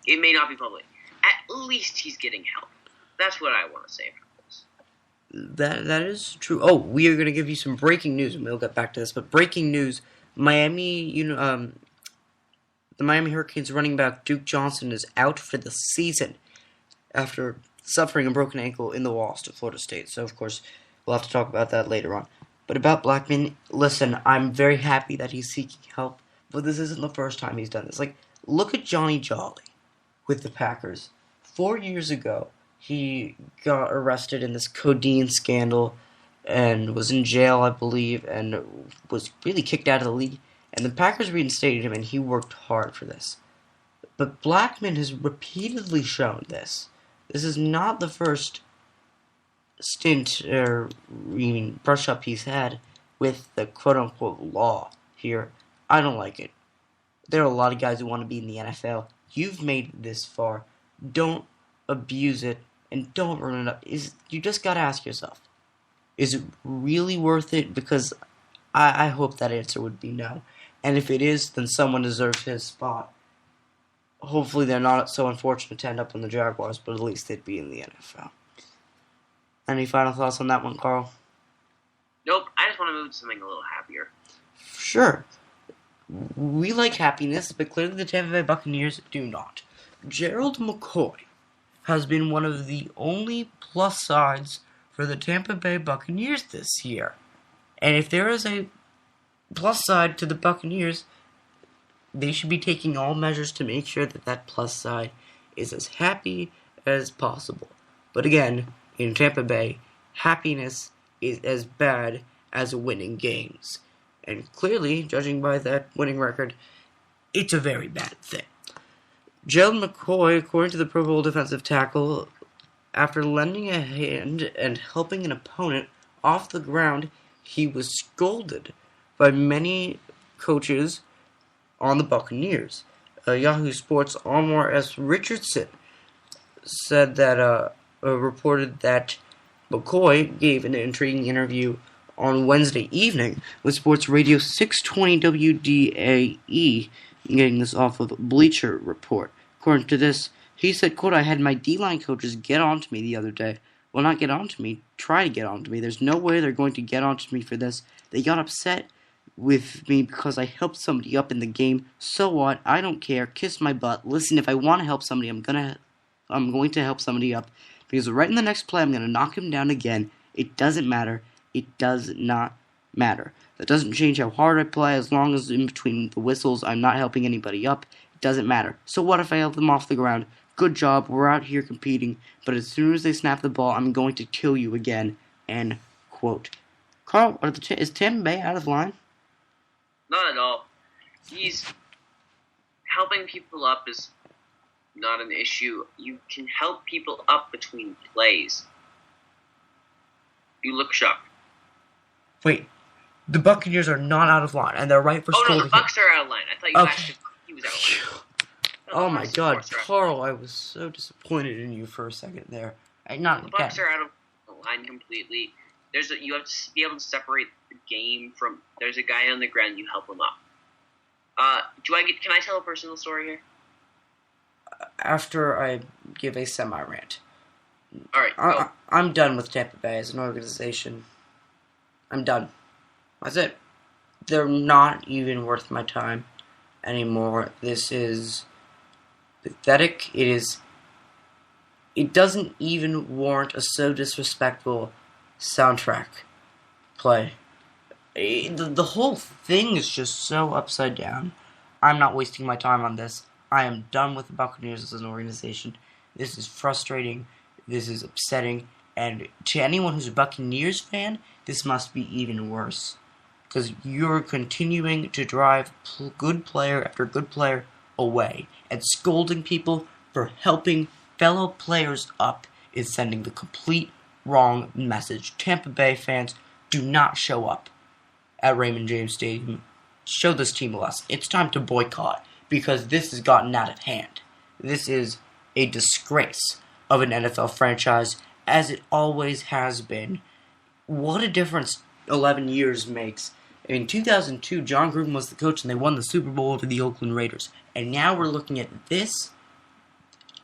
It may not be public. At least he's getting help. That's what I want to say about this. That is true. Oh, we are going to give you some breaking news, and we'll get back to this. But breaking news, the Miami Hurricanes running back Duke Johnson is out for the season after suffering a broken ankle in the loss to Florida State. So, of course, we'll have to talk about that later on. But about Blackman, listen, I'm very happy that he's seeking help, but this isn't the first time he's done this. Like, look at Johnny Jolly with the Packers. 4 years ago, he got arrested in this codeine scandal and was in jail, I believe, and was really kicked out of the league. And the Packers reinstated him, and he worked hard for this. But Blackman has repeatedly shown this. This is not the first stint or brush up he's had with the quote-unquote law here. I don't like it. There are a lot of guys who want to be in the NFL. You've made it this far. Don't abuse it, and don't run it up. You just got to ask yourself, is it really worth it? Because I hope that answer would be no. And if it is, then someone deserves his spot. Hopefully they're not so unfortunate to end up in the Jaguars, but at least they'd be in the NFL. Any final thoughts on that one, Carl? Nope, I just want to move to something a little happier. Sure. We like happiness, but clearly the Tampa Bay Buccaneers do not. Gerald McCoy has been one of the only plus sides for the Tampa Bay Buccaneers this year. And if there is a plus side to the Buccaneers, they should be taking all measures to make sure that that plus side is as happy as possible. But again, in Tampa Bay, happiness is as bad as winning games. And clearly, judging by that winning record, it's a very bad thing. Gerald McCoy, according to the Pro Bowl defensive tackle, after lending a hand and helping an opponent off the ground, he was scolded by many coaches on the Buccaneers. Yahoo Sports' Almar S. Richardson said that reported that McCoy gave an intriguing interview on Wednesday evening with Sports Radio 620 WDAE, getting this off of Bleacher Report. According to this, he said, quote, "I had my D-line coaches get on to me the other day. Well, not get on to me, try to get on to me. There's no way they're going to get on to me for this. They got upset with me because I helped somebody up in the game. So what? I don't care. Kiss my butt. Listen, if I want to help somebody, I'm going to help somebody up. Because right in the next play, I'm going to knock him down again. It doesn't matter. It does not matter. That doesn't change how hard I play. As long as in between the whistles, I'm not helping anybody up. It doesn't matter. So what if I help them off the ground? Good job. We're out here competing. But as soon as they snap the ball, I'm going to kill you again." End quote. Carl, is Tampa Bay out of line? Not at all. He's helping people up is not an issue. You can help people up between plays. You look shocked. Wait, the Buccaneers are not out of line, and they're right for scolding no, the Bucs are out of line. I thought you asked if he was out of line. Oh my God, Carl, I was so disappointed in you for a second there. The Bucs are out of the line completely. You have to be able to separate the game from. There's a guy on the ground. You help him up. Can I tell a personal story here? After I give a semi-rant. All right. I'm done with Tampa Bay as an organization. I'm done. That's it. They're not even worth my time. anymore. This is pathetic. It doesn't even warrant a so disrespectful soundtrack play. The whole thing is just so upside down. I'm not wasting my time on this. I am done with the Buccaneers as an organization. This is frustrating. This is upsetting. And to anyone who's a Buccaneers fan, this must be even worse. Because you're continuing to drive good player after good player away. And scolding people for helping fellow players up is sending the complete wrong message. Tampa Bay fans, do not show up at Raymond James Stadium. Show this team a lesson. It's time to boycott because this has gotten out of hand. This is a disgrace of an NFL franchise, as it always has been. What a difference 11 years makes. In 2002, John Gruden was the coach and they won the Super Bowl over the Oakland Raiders. And now we're looking at this.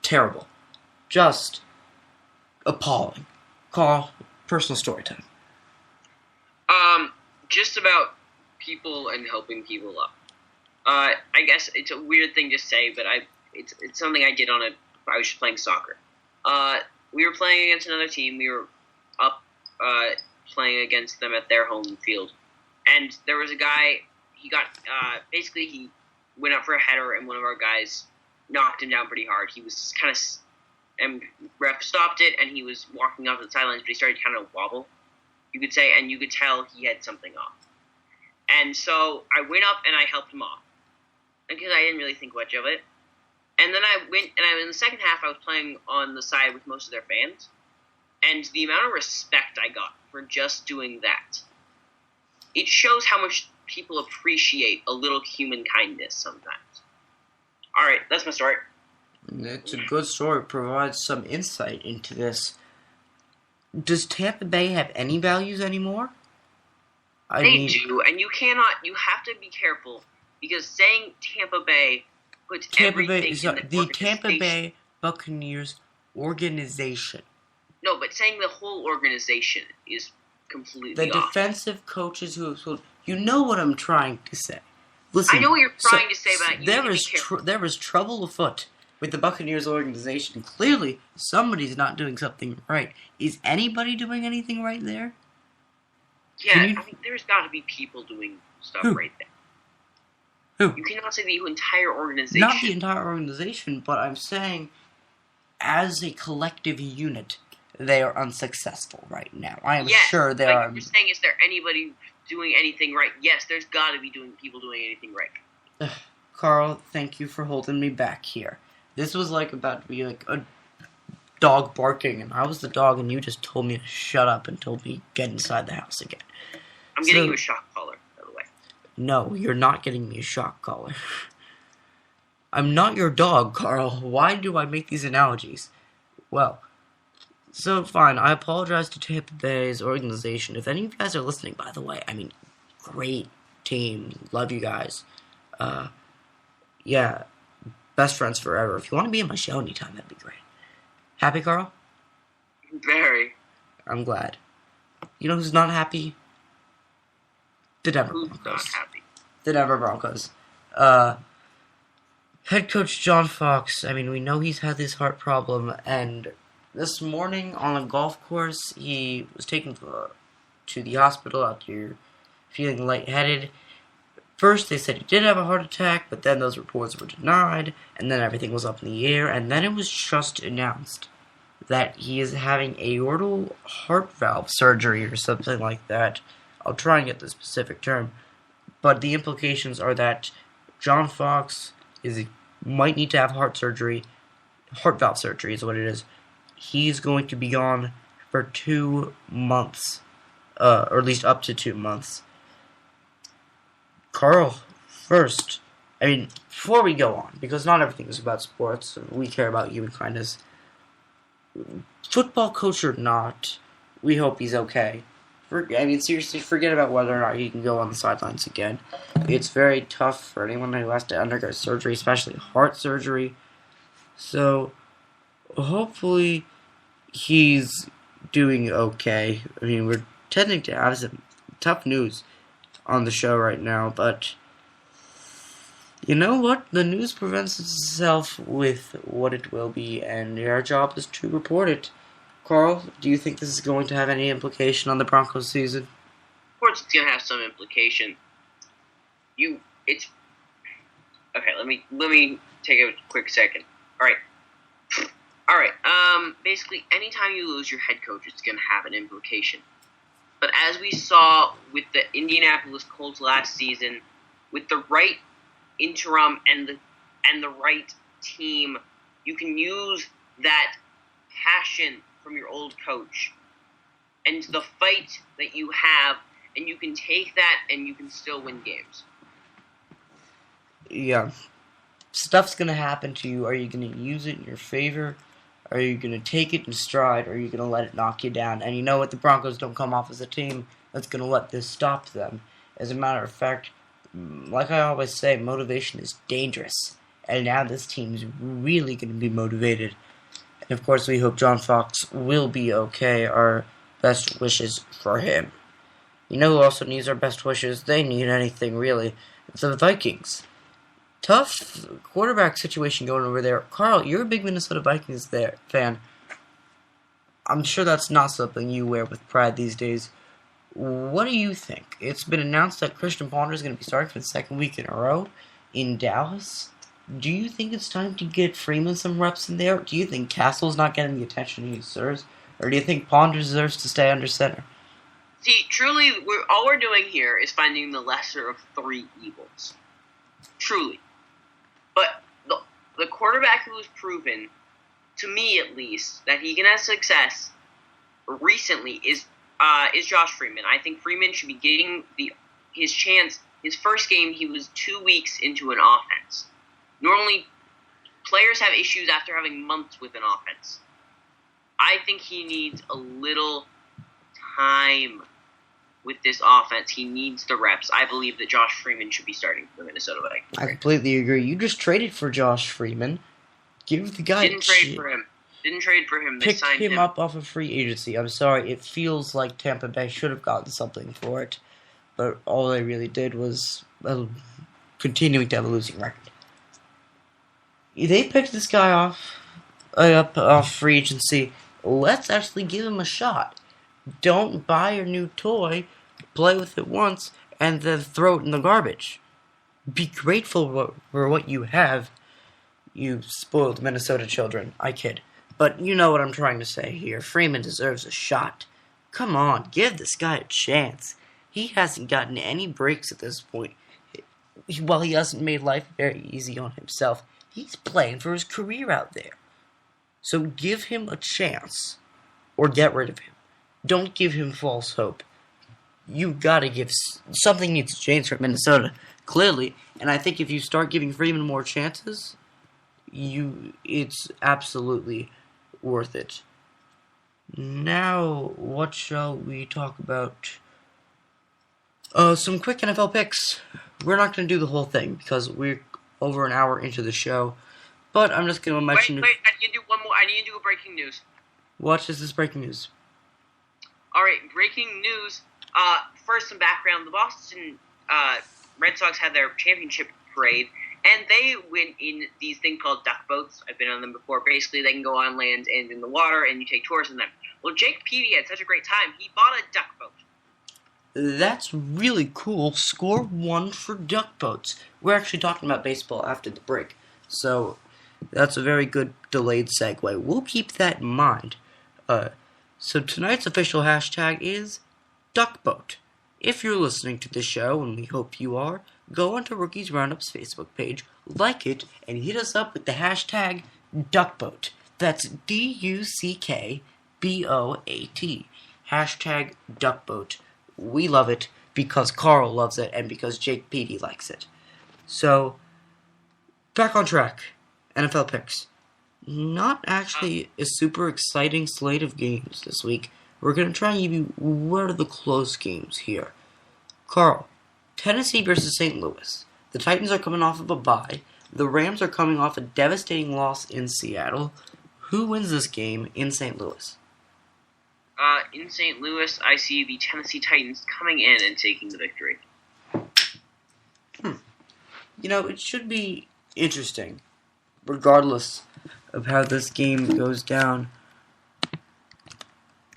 Terrible. Just appalling. Carl, personal story time. Just about people and helping people up. I guess it's a weird thing to say, but it's something I did I was just playing soccer. We were playing against another team. We were up playing against them at their home field. And there was a guy, he went up for a header, and one of our guys knocked him down pretty hard. He was and ref stopped it, and he was walking off the sidelines, but he started kind of wobble, you could say, and you could tell he had something off. And so I went up and I helped him off, because I didn't really think much of it. And then in the second half, I was playing on the side with most of their fans, and the amount of respect I got for just doing that, it shows how much people appreciate a little human kindness sometimes. All right, that's my story. It's a good story. It provides some insight into this. Does Tampa Bay have any values anymore? They do, and you have to be careful, because saying Tampa Bay puts everything in the Tampa Bay Buccaneers organization. No, but saying the whole organization is completely the off. Defensive coaches who have told you know what I'm trying to say. Listen, I know what you're trying to say, but there is trouble afoot with the Buccaneers organization. Clearly, somebody's not doing something right. Is anybody doing anything right there? Yeah, there's got to be people doing stuff right there. Who? You cannot say the entire organization. Not the entire organization, but I'm saying, as a collective unit, they are unsuccessful right now. I am sure there are. You're saying, is there anybody doing anything right? Yes, there's got to be people doing anything right. Carl, thank you for holding me back here. This was about to be like a dog barking, and I was the dog, and you just told me to shut up and told me get inside the house again. I'm getting you a shock collar, by the way. No, you're not getting me a shock collar. I'm not your dog, Carl. Why do I make these analogies? Well, so fine. I apologize to Tampa Bay's organization. If any of you guys are listening, by the way, great team. Love you guys. Yeah, best friends forever. If you want to be in my show anytime, that'd be great. Happy, Carl? Very. I'm glad. You know who's not happy? The Denver Broncos. Not happy? The Denver Broncos. Head coach John Fox, we know he's had this heart problem, and this morning on a golf course, he was taken to the hospital after feeling lightheaded. First, they said he did have a heart attack, but then those reports were denied, and then everything was up in the air, and then it was just announced that he is having aortal heart valve surgery or something like that. I'll try and get the specific term, but the implications are that John Fox might need to have heart valve surgery is what it is. He's going to be gone for 2 months, or at least up to 2 months. Carl, first, before we go on, because not everything is about sports, we care about human kindness. Football coach or not, we hope he's okay. Seriously, forget about whether or not he can go on the sidelines again. It's very tough for anyone who has to undergo surgery, especially heart surgery. So, hopefully, he's doing okay. We're tending to have some tough news on the show right now, but You know what? The news prevents itself with what it will be, and our job is to report it. Carl, do you think this is going to have any implication on the Broncos season? Of course, it's gonna have some implication. It's okay. Let me take a quick second. All right. Basically, anytime you lose your head coach, it's gonna have an implication. But as we saw with the Indianapolis Colts last season, with the right interim and the right team, you can use that passion from your old coach and the fight that you have, and you can take that and you can still win games. Yeah. Stuff's gonna happen to you. Are you gonna use it in your favor? Are you gonna take it in stride? Or are you gonna let it knock you down? And you know what? The Broncos don't come off as a team that's gonna let this stop them. As a matter of fact, like I always say, motivation is dangerous. And now this team's really gonna be motivated. And of course, we hope John Fox will be okay. Our best wishes for him. You know who also needs our best wishes? They need anything, really. It's the Vikings. Tough quarterback situation going over there. Carl, you're a big Minnesota Vikings fan. I'm sure that's not something you wear with pride these days. What do you think? It's been announced that Christian Ponder is going to be starting for the second week in a row in Dallas. Do you think it's time to get Freeman some reps in there? Do you think Castle's not getting the attention he deserves? Or do you think Ponder deserves to stay under center? See, truly, all we're doing here is finding the lesser of three evils. Truly. But the quarterback who has proven, to me at least, that he can have success recently is Josh Freeman. I think Freeman should be getting his chance. His first game, he was 2 weeks into an offense. Normally, players have issues after having months with an offense. I think he needs a little time with this offense. He needs the reps. I believe that Josh Freeman should be starting for the Minnesota Vikings. I completely agree. You just traded for Josh Freeman. Give the guy Didn't trade for him. They picked signed him up off of free agency. I'm sorry. It feels like Tampa Bay should have gotten something for it. But all they really did was continuing to have a losing record. They picked this guy up off free agency. Let's actually give him a shot. Don't buy a new toy, play with it once, and then throw it in the garbage. Be grateful for what you have, you spoiled Minnesota children. I kid. But you know what I'm trying to say here. Freeman deserves a shot. Come on, give this guy a chance. He hasn't gotten any breaks at this point. While he hasn't made life very easy on himself, he's playing for his career out there. So give him a chance, or get rid of him. Don't give him false hope. You gotta give... Something needs to change for Minnesota, clearly. And I think if you start giving Freeman more chances, it's absolutely worth it. Now, what shall we talk about? Some quick NFL picks. We're not going to do the whole thing, because we're over an hour into the show. But I'm just going to mention... Wait, I need to do one more. I need to do a breaking news. What is this breaking news? Alright, breaking news. First, some background. The Boston Red Sox had their championship parade, and they went in these things called duck boats. I've been on them before. Basically, they can go on land and in the water, and you take tours in them. Well, Jake Peavy had such a great time, he bought a duck boat. That's really cool. Score 1 for duck boats. We're actually talking about baseball after the break, so that's a very good delayed segue. We'll keep that in mind. So tonight's official hashtag is DuckBoat. If you're listening to the show, and we hope you are, go onto Rookies Roundup's Facebook page, like it, and hit us up with the hashtag DuckBoat. That's DuckBoat. Hashtag DuckBoat. We love it because Carl loves it and because Jake Peavy likes it. So, back on track. NFL picks. Not actually a super exciting slate of games this week. We're going to try and give you what are the close games here. Carl, Tennessee versus St. Louis. The Titans are coming off of a bye. The Rams are coming off a devastating loss in Seattle. Who wins this game in St. Louis? In St. Louis, I see the Tennessee Titans coming in and taking the victory. it should be interesting, regardless of how this game goes down.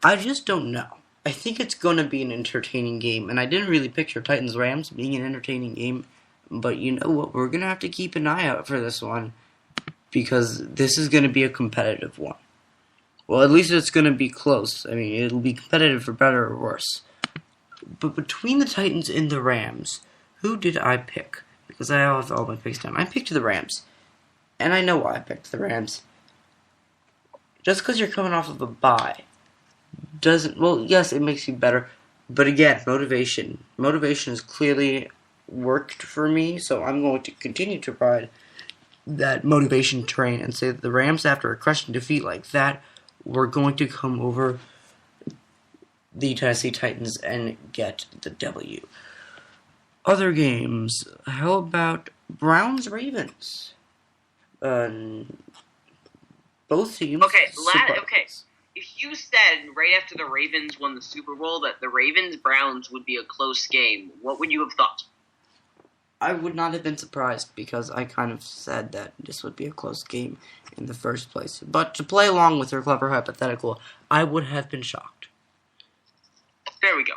I just don't know. I think it's going to be an entertaining game, and I didn't really picture Titans-Rams being an entertaining game, but you know what? We're going to have to keep an eye out for this one, because this is going to be a competitive one. Well, at least it's going to be close. I mean, it'll be competitive for better or worse. But between the Titans and the Rams, who did I pick? Because I have all my picks down. I picked the Rams. And I know why I picked the Rams. Just because you're coming off of a bye doesn't... Well, yes, it makes you better. But again, motivation. Motivation has clearly worked for me, so I'm going to continue to ride that motivation train and say that the Rams, after a crushing defeat like that, were going to come over the Tennessee Titans and get the W. Other games. How about Browns-Ravens? Both teams. Okay. If you said right after the Ravens won the Super Bowl that the Ravens-Browns would be a close game, what would you have thought? I would not have been surprised because I kind of said that this would be a close game in the first place. But to play along with your clever hypothetical, I would have been shocked. There we go.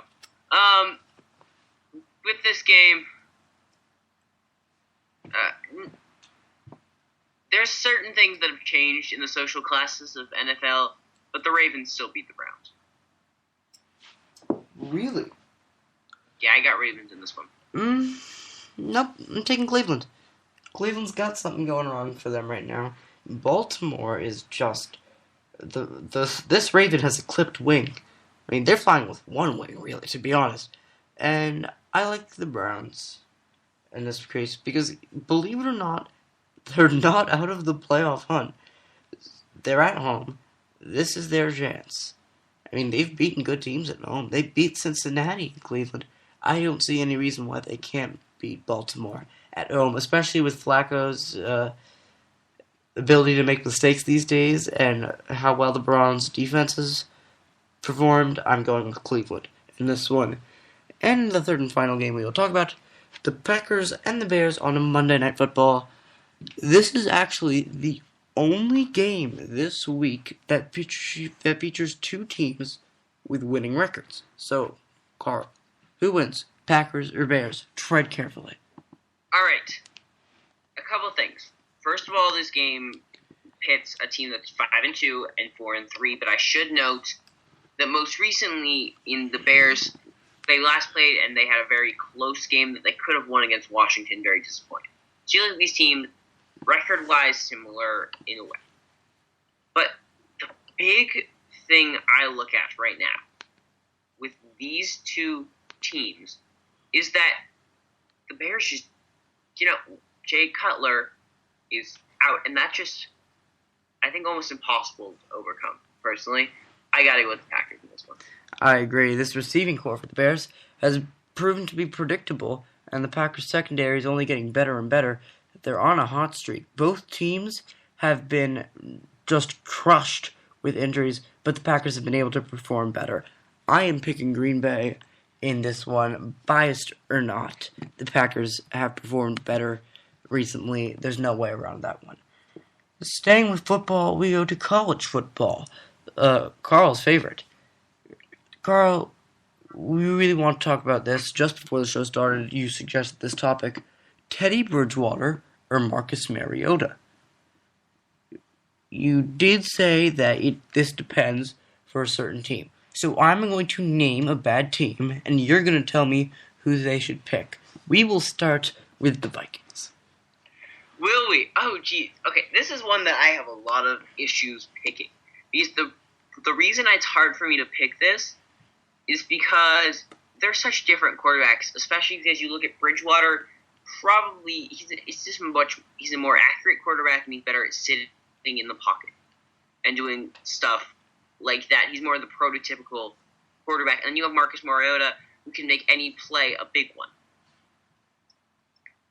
With this game, there's certain things that have changed in the social classes of NFL, but the Ravens still beat the Browns. Really? Yeah, I got Ravens in this one. Nope, I'm taking Cleveland. Cleveland's got something going on for them right now. Baltimore is just... This Raven has a clipped wing. I mean, they're flying with one wing, really, to be honest. And I like the Browns in this case because, believe it or not, they're not out of the playoff hunt. They're at home. This is their chance. I mean, they've beaten good teams at home. They beat Cincinnati in Cleveland. I don't see any reason why they can't beat Baltimore at home, especially with Flacco's ability to make mistakes these days and how well the Browns' defenses performed. I'm going with Cleveland in this one. And the third and final game we will talk about, the Packers and the Bears on a Monday Night Football. This is actually the only game this week that features two teams with winning records. So, Carl, who wins, Packers or Bears? Tread carefully. All right. A couple things. First of all, this game pits a team that's 5-2 and 4-3, but I should note that most recently in the Bears, they last played and they had a very close game that they could have won against Washington. Very disappointing. So you look at these teams, record-wise similar in a way. But the big thing I look at right now with these two teams is that the Bears just, Jay Cutler is out, and that's just, I think, almost impossible to overcome. Personally, I gotta go with the Packers in this one. I agree. This receiving core for the Bears has proven to be predictable, and the Packers secondary is only getting better and better. They're on a hot streak. Both teams have been just crushed with injuries, but the Packers have been able to perform better. I am picking Green Bay in this one, biased or not. The Packers have performed better recently. There's no way around that one. Staying with football, we go to college football. Carl's favorite. Carl, we really want to talk about this. Just before the show started, you suggested this topic. Teddy Bridgewater or Marcus Mariota? You did say that this depends for a certain team. So I'm going to name a bad team, and you're going to tell me who they should pick. We will start with the Vikings. Will we? Oh, geez. Okay, this is one that I have a lot of issues picking. Because the reason it's hard for me to pick this is because they're such different quarterbacks, especially because you look at Bridgewater. Probably he's a more accurate quarterback, and he's better at sitting in the pocket and doing stuff like that. He's more the prototypical quarterback. And you have Marcus Mariota, who can make any play a big one.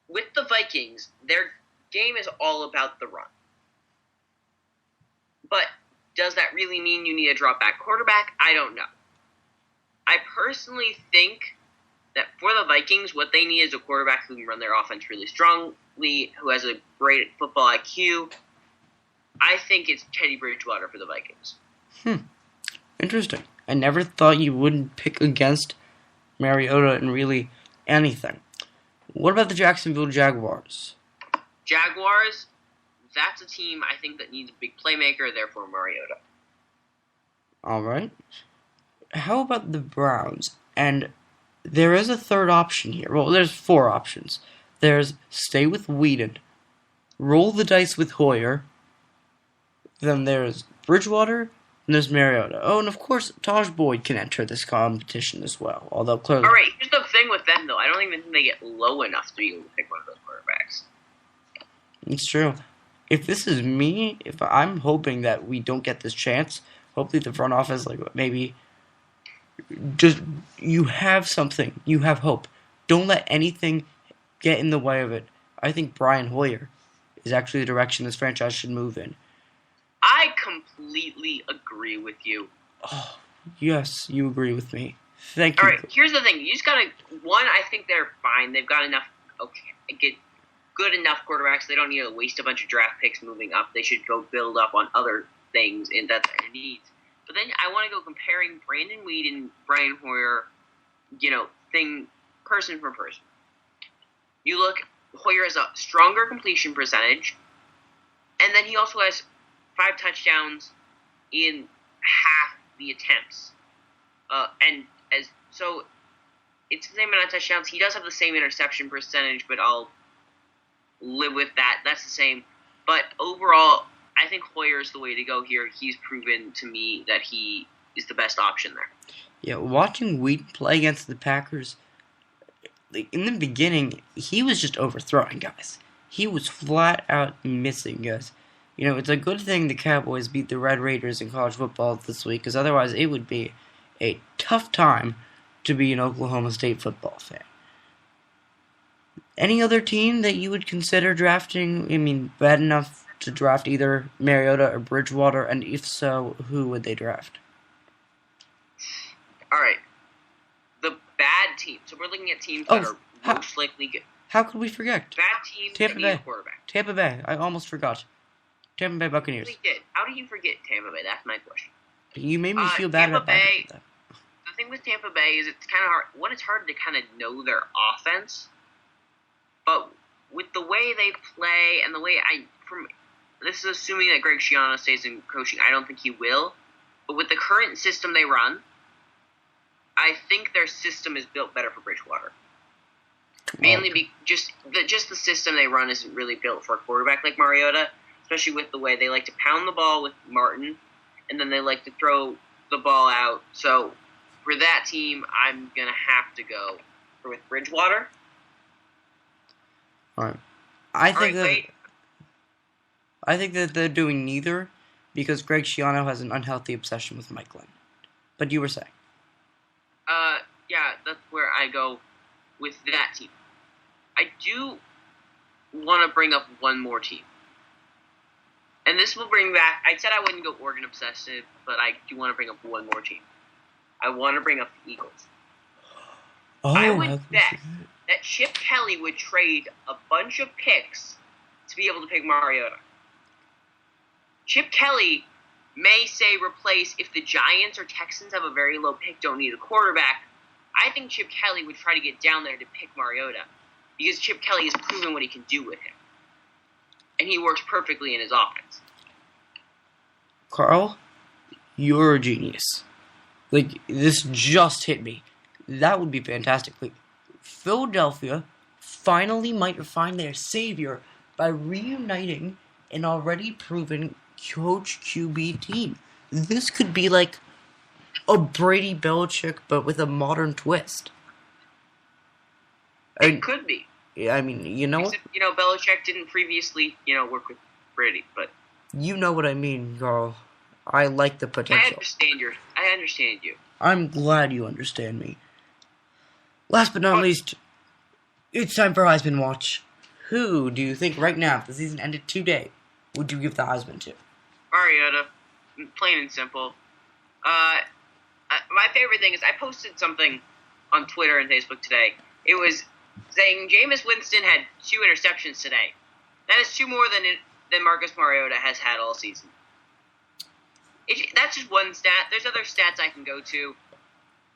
With the Vikings, their game is all about the run. But does that really mean you need a drop-back quarterback? I don't know. I personally think that for the Vikings, what they need is a quarterback who can run their offense really strong, athlete who has a great football IQ. I think it's Teddy Bridgewater for the Vikings. Interesting. I never thought you wouldn't pick against Mariota in really anything. What about the Jacksonville Jaguars? Jaguars, that's a team I think that needs a big playmaker, therefore Mariota. All right. How about the Browns? And there is a third option here. Well, there's 4 options. There's stay with Whedon, roll the dice with Hoyer, then there's Bridgewater, and there's Mariota. Oh, and of course, Taj Boyd can enter this competition as well, although clearly... All right, here's the thing with them, though. I don't even think they get low enough to be able to pick one of those quarterbacks. It's true. If this is me, if I'm hoping that we don't get this chance, hopefully the front office, like, maybe just, you have something. You have hope. Don't let anything get in the way of it. I think Brian Hoyer is actually the direction this franchise should move in. I completely agree with you. Oh, yes, you agree with me. Thank you. All right, here's the thing. You just gotta... One, I think they're fine. They've got enough... get good enough quarterbacks. They don't need to waste a bunch of draft picks moving up. They should go build up on other things, and that's their needs. But then I want to go comparing Brandon Weeden, Brian Hoyer, person for person. You look, Hoyer has a stronger completion percentage, and then he also has 5 touchdowns in half the attempts. So it's the same amount of touchdowns. He does have the same interception percentage, but I'll live with that. That's the same. But overall, I think Hoyer is the way to go here. He's proven to me that he is the best option there. Yeah, watching Wheat play against the Packers, in the beginning, he was just overthrowing guys. He was flat out missing guys. It's a good thing the Cowboys beat the Red Raiders in college football this week, because otherwise it would be a tough time to be an Oklahoma State football fan. Any other team that you would consider drafting, bad enough to draft either Mariota or Bridgewater, and if so, who would they draft? All right. The bad team. So we're looking at teams that are most likely good. How could we forget? Bad teams that need a quarterback. Tampa Bay. I almost forgot. Tampa Bay Buccaneers. How do you forget Tampa Bay? That's my question. You made me feel bad about that. The thing with Tampa Bay is it's kind of hard. One, it's hard to kind of know their offense. But with the way they play and the way this is assuming that Greg Schiano stays in coaching. I don't think he will. But with the current system they run, I think their system is built better for Bridgewater. Mainly just the system they run isn't really built for a quarterback like Mariota, especially with the way they like to pound the ball with Martin, and then they like to throw the ball out. So for that team, I'm going to have to go with Bridgewater. All right. I think that they're doing neither because Greg Schiano has an unhealthy obsession with Mike Glenn. But you were saying. Yeah, that's where I go with that team. I do want to bring up one more team. And this will bring back... I said I wouldn't go Oregon obsessive, but I do want to bring up one more team. I want to bring up the Eagles. I would bet that Chip Kelly would trade a bunch of picks to be able to pick Mariota. Chip Kelly may say replace if the Giants or Texans have a very low pick, don't need a quarterback. I think Chip Kelly would try to get down there to pick Mariota because Chip Kelly has proven what he can do with him. And he works perfectly in his offense. Carl, you're a genius. This just hit me. That would be fantastic. Philadelphia finally might find their savior by reuniting an already proven coach QB team. This could be like a Brady Belichick, but with a modern twist. It could be. Yeah, you know what? Belichick didn't previously, work with Brady, but... You know what I mean, Carl. I like the potential. I understand you. I'm glad you understand me. Last but not least, it's time for Heisman Watch. Who do you think right now, if the season ended today, would you give the Heisman to? Mariota. Plain and simple. My favorite thing is I posted something on Twitter and Facebook today. It was saying Jameis Winston had 2 interceptions today. That is 2 more than Marcus Mariota has had all season. That's just one stat. There's other stats I can go to,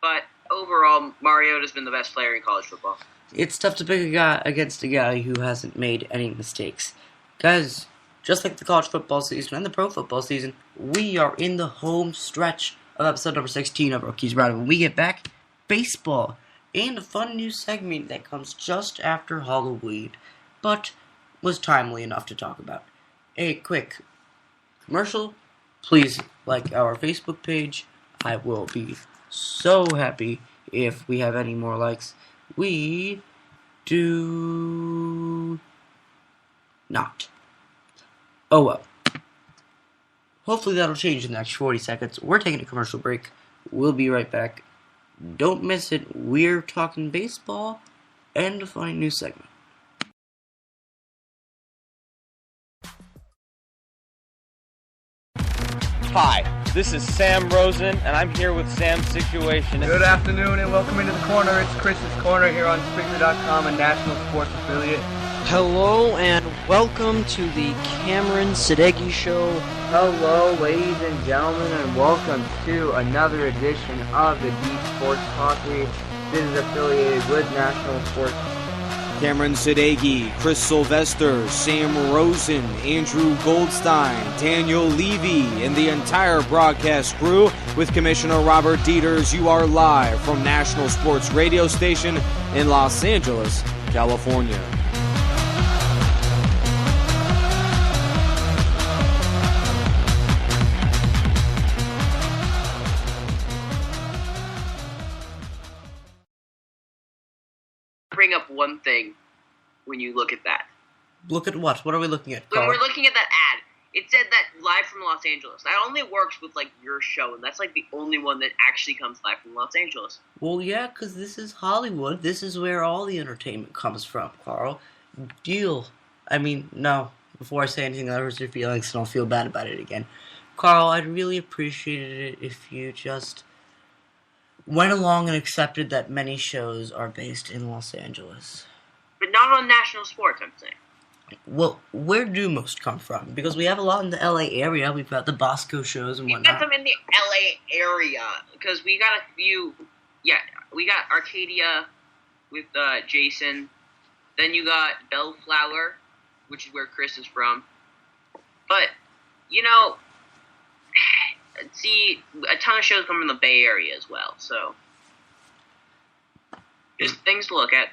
but overall, Mariota's been the best player in college football. It's tough to pick a guy against a guy who hasn't made any mistakes. Guys, just like the college football season and the pro football season, we are in the home stretch of episode number 16 of Rookies Roundup. When we get back, baseball and a fun new segment that comes just after Halloween, but was timely enough to talk about. A quick commercial. Please like our Facebook page. I will be so happy if we have any more likes. We do not. Oh well. Hopefully that'll change in the next 40 seconds. We're taking a commercial break. We'll be right back. Don't miss it. We're talking baseball and a funny new segment. Hi, this is Sam Rosen, and I'm here with Sam Situation. Good afternoon and welcome into the corner. It's Chris's Corner here on Spreaker.com, a national sports affiliate. Hello and welcome to the Cameron Sadeghi Show. Hello, ladies and gentlemen, and welcome to another edition of the Deep Sports Coffee. This is affiliated with National Sports. Cameron Sadeghi, Chris Sylvester, Sam Rosen, Andrew Goldstein, Daniel Levy, and the entire broadcast crew. With Commissioner Robert Dieters, you are live from National Sports Radio Station in Los Angeles, California. Bring up one thing when you look at that. Look at what? What are we looking at, When Carl? we're looking at that ad, it said that live from Los Angeles. That only works with, like, your show, and that's, like, the only one that actually comes live from Los Angeles. Well, yeah, because this is Hollywood. This is where all the entertainment comes from, Carl. Deal. I mean, no. Before I say anything that hurts your feelings, and I'll feel bad about it again. Carl, I'd really appreciate it if you just went along and accepted that many shows are based in Los Angeles. But not on national sports, I'm saying. Well, where do most come from? Because we have a lot in the LA area. We've got the Bosco shows and We whatnot. got them in the LA area, because we got a few, we got Arcadia with Jason. Then you got Bellflower, which is where Chris is from. But, see, a ton of shows come from the Bay Area as well, so just things to look at.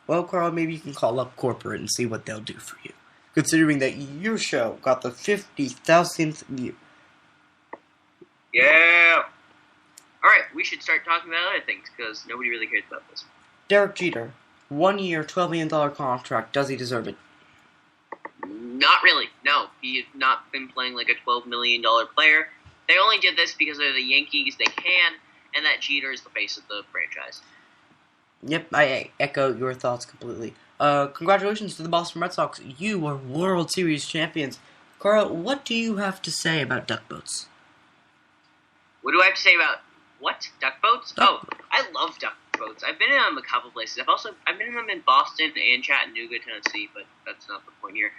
Well, Carl, maybe you can call up corporate and see what they'll do for you. Considering that your show got the 50,000th view. Yeah! Alright, we should start talking about other things, because nobody really cares about this. Derek Jeter, 1 year, $12 million contract. Does he deserve it? Not really, no. He has not been playing like a $12 million player. They only did this because they're the Yankees, they can, and that Jeter is the face of the franchise. Yep, I echo your thoughts completely. Congratulations to the Boston Red Sox. You are World Series champions. Carl, what do you have to say about duck boats? What do I have to say about what? Duck boats? Oh, I love duck boats. I've been in them a couple places. I've been in them in Boston and Chattanooga, Tennessee, but that's not the point here.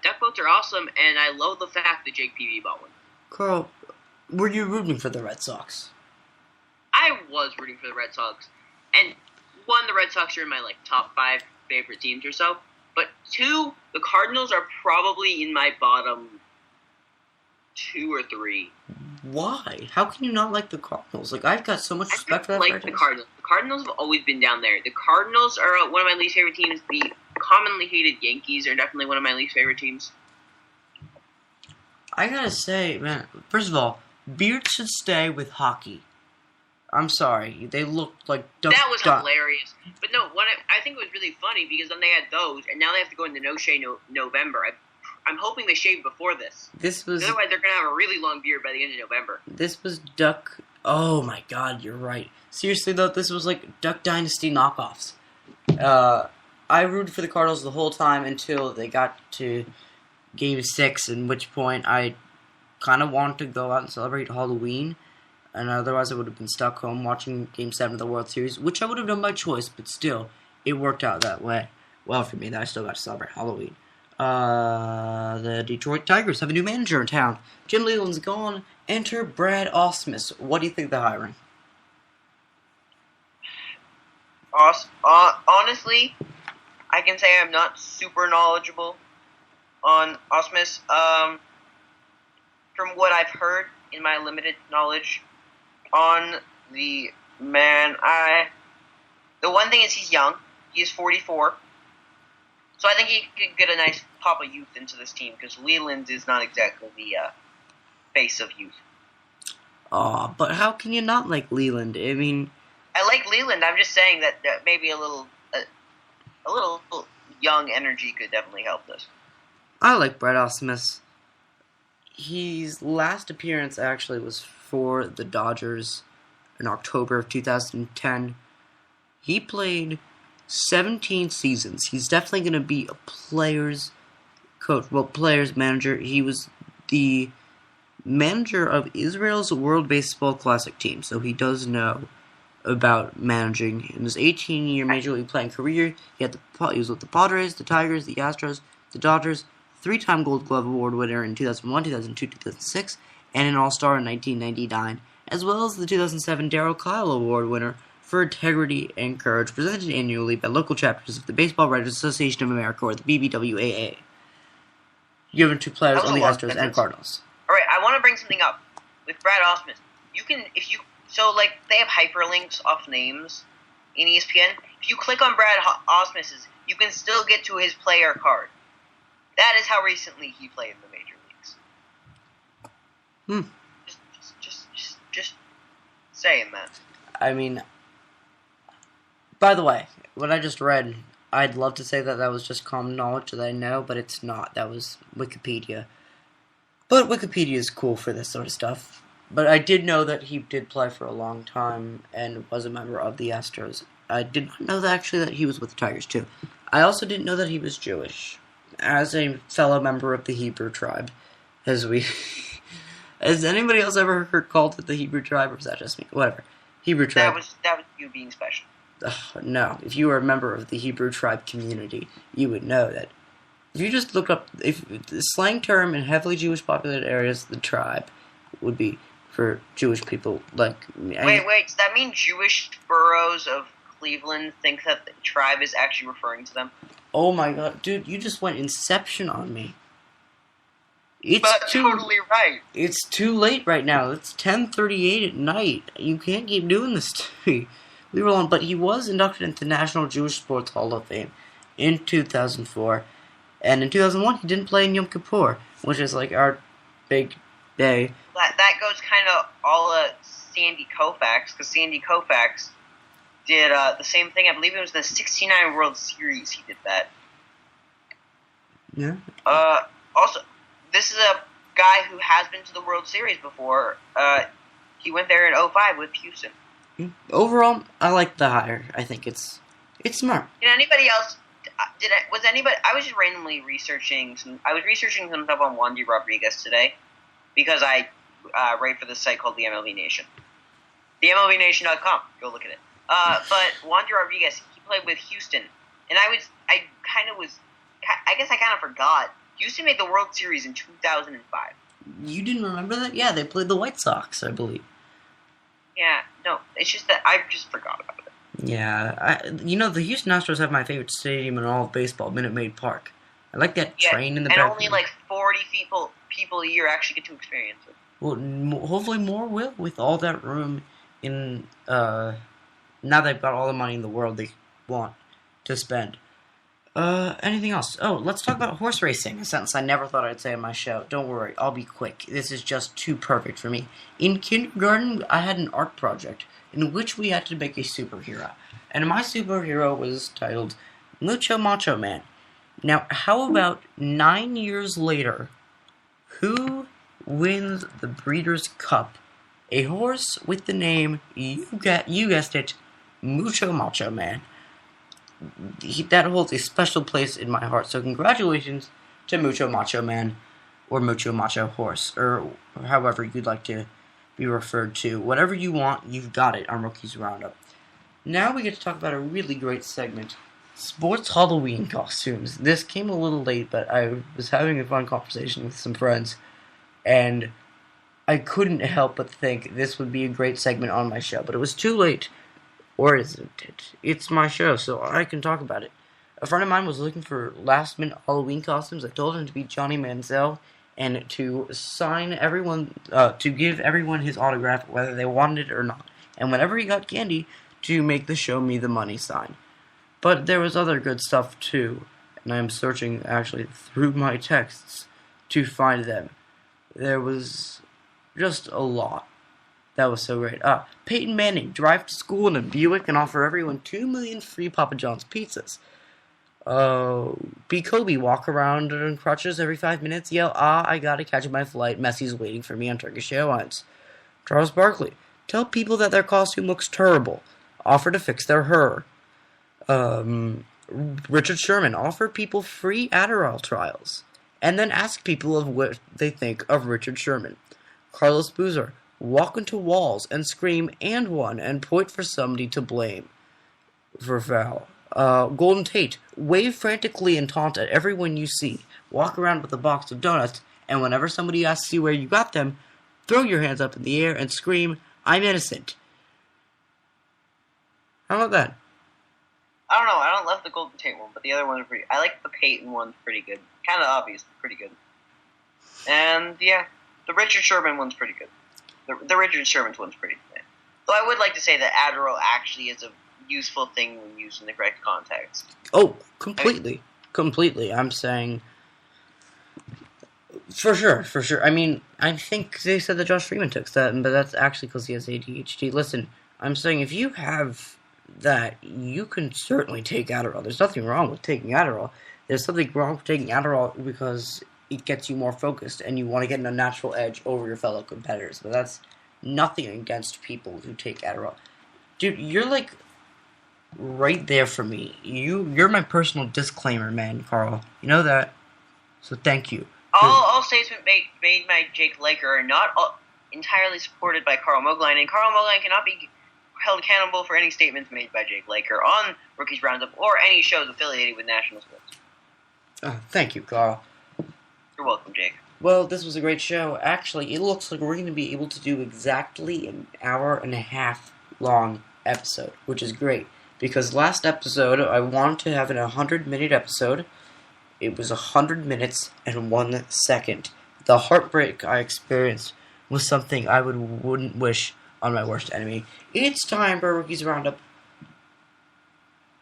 Duck boats are awesome, and I love the fact that Jake Peavy bought one. Carl, were you rooting for the Red Sox? I was rooting for the Red Sox, and one, the Red Sox are in my top 5 favorite teams or so, but 2, the Cardinals are probably in my bottom 2 or 3. Why? How can you not like the Cardinals? I've got so much respect for that like franchise. the Cardinals. The Cardinals have always been down there. The Cardinals are one of my least favorite teams. The commonly hated Yankees are definitely one of my least favorite teams. I gotta say, man, first of all, beards should stay with hockey. I'm sorry, they looked like duck. That was hilarious. But no, I think it was really funny because then they had those, and now they have to go into no-shave November. I'm hoping they shave before this. Otherwise, they're going to have a really long beard by the end of November. This was Duck. Oh my God, you're right. Seriously though, this was like Duck Dynasty knockoffs. I rooted for the Cardinals the whole time until they got to Game 6, in which point I kind of wanted to go out and celebrate Halloween. And otherwise I would have been stuck home watching Game 7 of the World Series, which I would have done by choice, but still, it worked out that way. Well, for me, that I still got to celebrate Halloween. The Detroit Tigers have a new manager in town. Jim Leland's gone. Enter Brad Ausmus. What do you think of the hiring? Honestly, I can say I'm not super knowledgeable on Ausmus. From what I've heard in my limited knowledge on the man, the one thing is he's young. He is 44. So I think he could get a nice pop of youth into this team because Leland is not exactly the face of youth. But how can you not like Leland? I mean, I like Leland. I'm just saying that maybe a little young energy could definitely help this. I like Brad Ausmus. His last appearance actually was for the Dodgers in October of 2010. He played 17 seasons. He's definitely going to be a player's coach. Well, player's manager. He was the manager of Israel's World Baseball Classic team, so he does know about managing. In his 18-year Major League playing career, he was with the Padres, the Tigers, the Astros, the Dodgers, 3-time Gold Glove Award winner in 2001, 2002, 2006, and an All-Star in 1999, as well as the 2007 Darryl Kyle Award winner for integrity and courage, presented annually by local chapters of the Baseball Writers Association of America, or the BBWAA. Given to players on the Astros and Cardinals. All right, I want to bring something up with Brad Ausmus. They have hyperlinks off names in ESPN. If you click on Brad Ausmus's, you can still get to his player card. That is how recently he played in the major leagues. Just saying that. I mean, by the way, what I just read, I'd love to say that was just common knowledge that I know, but it's not. That was Wikipedia. But Wikipedia is cool for this sort of stuff. But I did know that he did play for a long time and was a member of the Astros. I did not know that he was with the Tigers too. I also didn't know that he was Jewish. As a fellow member of the Hebrew tribe, has anybody else ever heard called it the Hebrew tribe, or is that just me? Whatever. Hebrew tribe. That was you being special. No, if you were a member of the Hebrew tribe community, you would know that. If you just look up, if the slang term in heavily Jewish populated areas, the tribe would be for Jewish people like me. Wait, does that mean Jewish boroughs of Cleveland think that the tribe is actually referring to them? Oh my god, dude, you just went Inception on me. Totally right. It's too late right now. It's 10:38 at night. You can't keep doing this to me. We were on, but he was inducted into the National Jewish Sports Hall of Fame in 2004. And in 2001, he didn't play in Yom Kippur, which is like our big day. That goes kind of all Sandy Koufax, because Sandy Koufax did the same thing. I believe it was the 69 World Series he did that. Yeah. Also, this is a guy who has been to the World Series before. He went there in 2005 with Houston. Overall, I like the hire. I think it's smart. Did anybody else... I was just randomly researching some stuff on Wandy Rodriguez today because I write for this site called the MLB Nation. The MLBNation.com. Go look at it. But Wandy Rodriguez, he played with Houston, and I guess I kind of forgot. Houston made the World Series in 2005. You didn't remember that? Yeah, they played the White Sox, I believe. Yeah, no, it's just that I just forgot about it. Yeah, the Houston Astros have my favorite stadium in all of baseball, Minute Maid Park. I like that train in the back. And only like 40 people a year actually get to experience it. Well, hopefully more will, with all that room in, now they've got all the money in the world they want to spend. Anything else? Oh, let's talk about horse racing, a sentence I never thought I'd say on my show. Don't worry, I'll be quick. This is just too perfect for me. In kindergarten, I had an art project in which we had to make a superhero. And my superhero was titled Mucho Macho Man. Now, how about 9 years later, who wins the Breeders' Cup? A horse with the name, you guessed it, Mucho Macho Man. That holds a special place in my heart. So congratulations to Mucho Macho Man, or Mucho Macho Horse, or however you'd like to be referred to. Whatever you want, you've got it on Rookies Roundup. Now we get to talk about a really great segment Sports Halloween costumes. This came a little late, but I was having a fun conversation with some friends, and I couldn't help but think this would be a great segment on my show, but it was too late. Or isn't it? It's my show, so I can talk about it. A friend of mine was looking for last-minute Halloween costumes. I told him to be Johnny Manziel and to sign everyone, to give everyone his autograph, whether they wanted it or not. And whenever he got candy, to make the "Show Me the Money" sign. But there was other good stuff too, and I'm searching actually through my texts to find them. There was just a lot. That was so great. Peyton Manning drive to school in a Buick and offer everyone 2 million free Papa John's pizzas. B. Kobe walk around on crutches every 5 minutes, yell, I gotta catch my flight, Messi's waiting for me on Turkish Airlines. Charles Barkley, tell people that their costume looks terrible, offer to fix their hair. Richard Sherman, offer people free Adderall trials, and then ask people of what they think of Richard Sherman. Carlos Boozer, walk into walls and scream "and one" and point for somebody to blame for foul. Golden Tate, wave frantically and taunt at everyone you see. Walk around with a box of donuts, and whenever somebody asks you where you got them, throw your hands up in the air and scream, "I'm innocent." How about that? I don't know. I don't love the Golden Tate one, but the other one is pretty. I like the Peyton one pretty good. Kind of obvious, but pretty good. And yeah, the Richard Sherman one's pretty good. The Richard Sherman one's pretty good. Though I would like to say that Adderall actually is a useful thing when used in the correct context. Oh, completely. Completely. I'm saying for sure. I mean, I think they said that Josh Freeman took that, but that's actually because he has ADHD. Listen, I'm saying if you have that, you can certainly take Adderall. There's nothing wrong with taking Adderall. There's something wrong with taking Adderall because it gets you more focused and you want to get a natural edge over your fellow competitors. But that's nothing against people who take Adderall. Dude, you're like right there for me. You're my personal disclaimer man, Carl. You know that? So thank you. All statements made by Jake Laker are not entirely supported by Carl Mogline, and Carl Mogline cannot be held accountable for any statements made by Jake Laker on Rookies Roundup or any shows affiliated with National Sports. Thank you, Carl. You're welcome, Jake. Well, this was a great show. Actually, it looks like we're going to be able to do exactly an hour and a half long episode, which is great. Because last episode, I wanted to have an 100-minute episode. It was 100 minutes and 1 second. The heartbreak I experienced was something I wouldn't wish on my worst enemy. It's time for Rookies Roundup.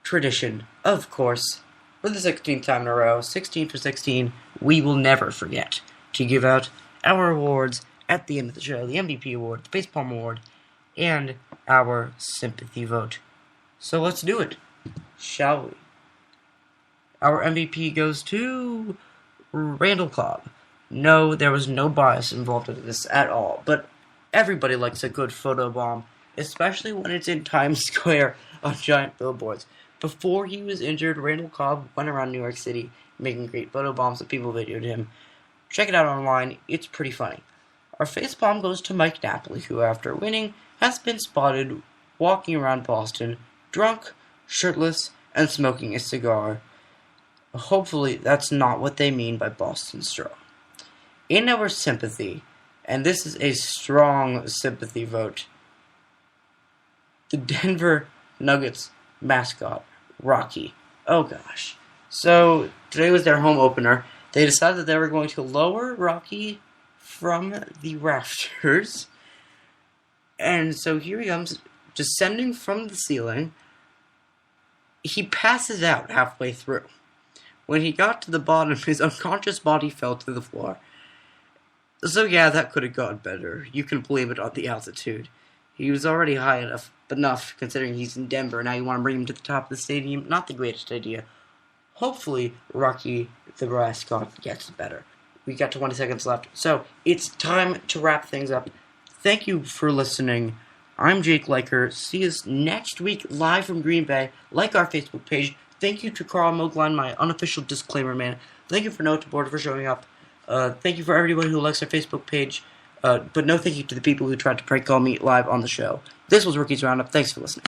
Tradition, of course. For the 16th time in a row, 16 for 16, we will never forget to give out our awards at the end of the show. The MVP Award, the Face Palm Award, and our sympathy vote. So let's do it, shall we? Our MVP goes to Randall Cobb. No, there was no bias involved in this at all, but everybody likes a good photo bomb, especially when it's in Times Square on giant billboards. Before he was injured, Randall Cobb went around New York City making great photo bombs that people videoed him. Check it out online, it's pretty funny. Our face palm goes to Mike Napoli, who after winning has been spotted walking around Boston, drunk, shirtless, and smoking a cigar. Hopefully that's not what they mean by Boston Straw. In our sympathy, and this is a strong sympathy vote, the Denver Nuggets mascot, Rocky. Oh gosh. So, today was their home opener. They decided that they were going to lower Rocky from the rafters. And so here he comes, descending from the ceiling. He passes out halfway through. When he got to the bottom, his unconscious body fell to the floor. So yeah, that could have gone better. You can blame it on the altitude. He was already high enough considering he's in Denver. Now you want to bring him to the top of the stadium? Not the greatest idea. Hopefully, Rocky the mascot gets better. We got 20 seconds left. So, it's time to wrap things up. Thank you for listening. I'm Jake Liker. See us next week live from Green Bay. Like our Facebook page. Thank you to Carl Mogline, my unofficial disclaimer man. Thank you for Noteboard for showing up. Thank you for everyone who likes our Facebook page. But no thank you to the people who tried to prank call me live on the show. This was Rookies Roundup. Thanks for listening.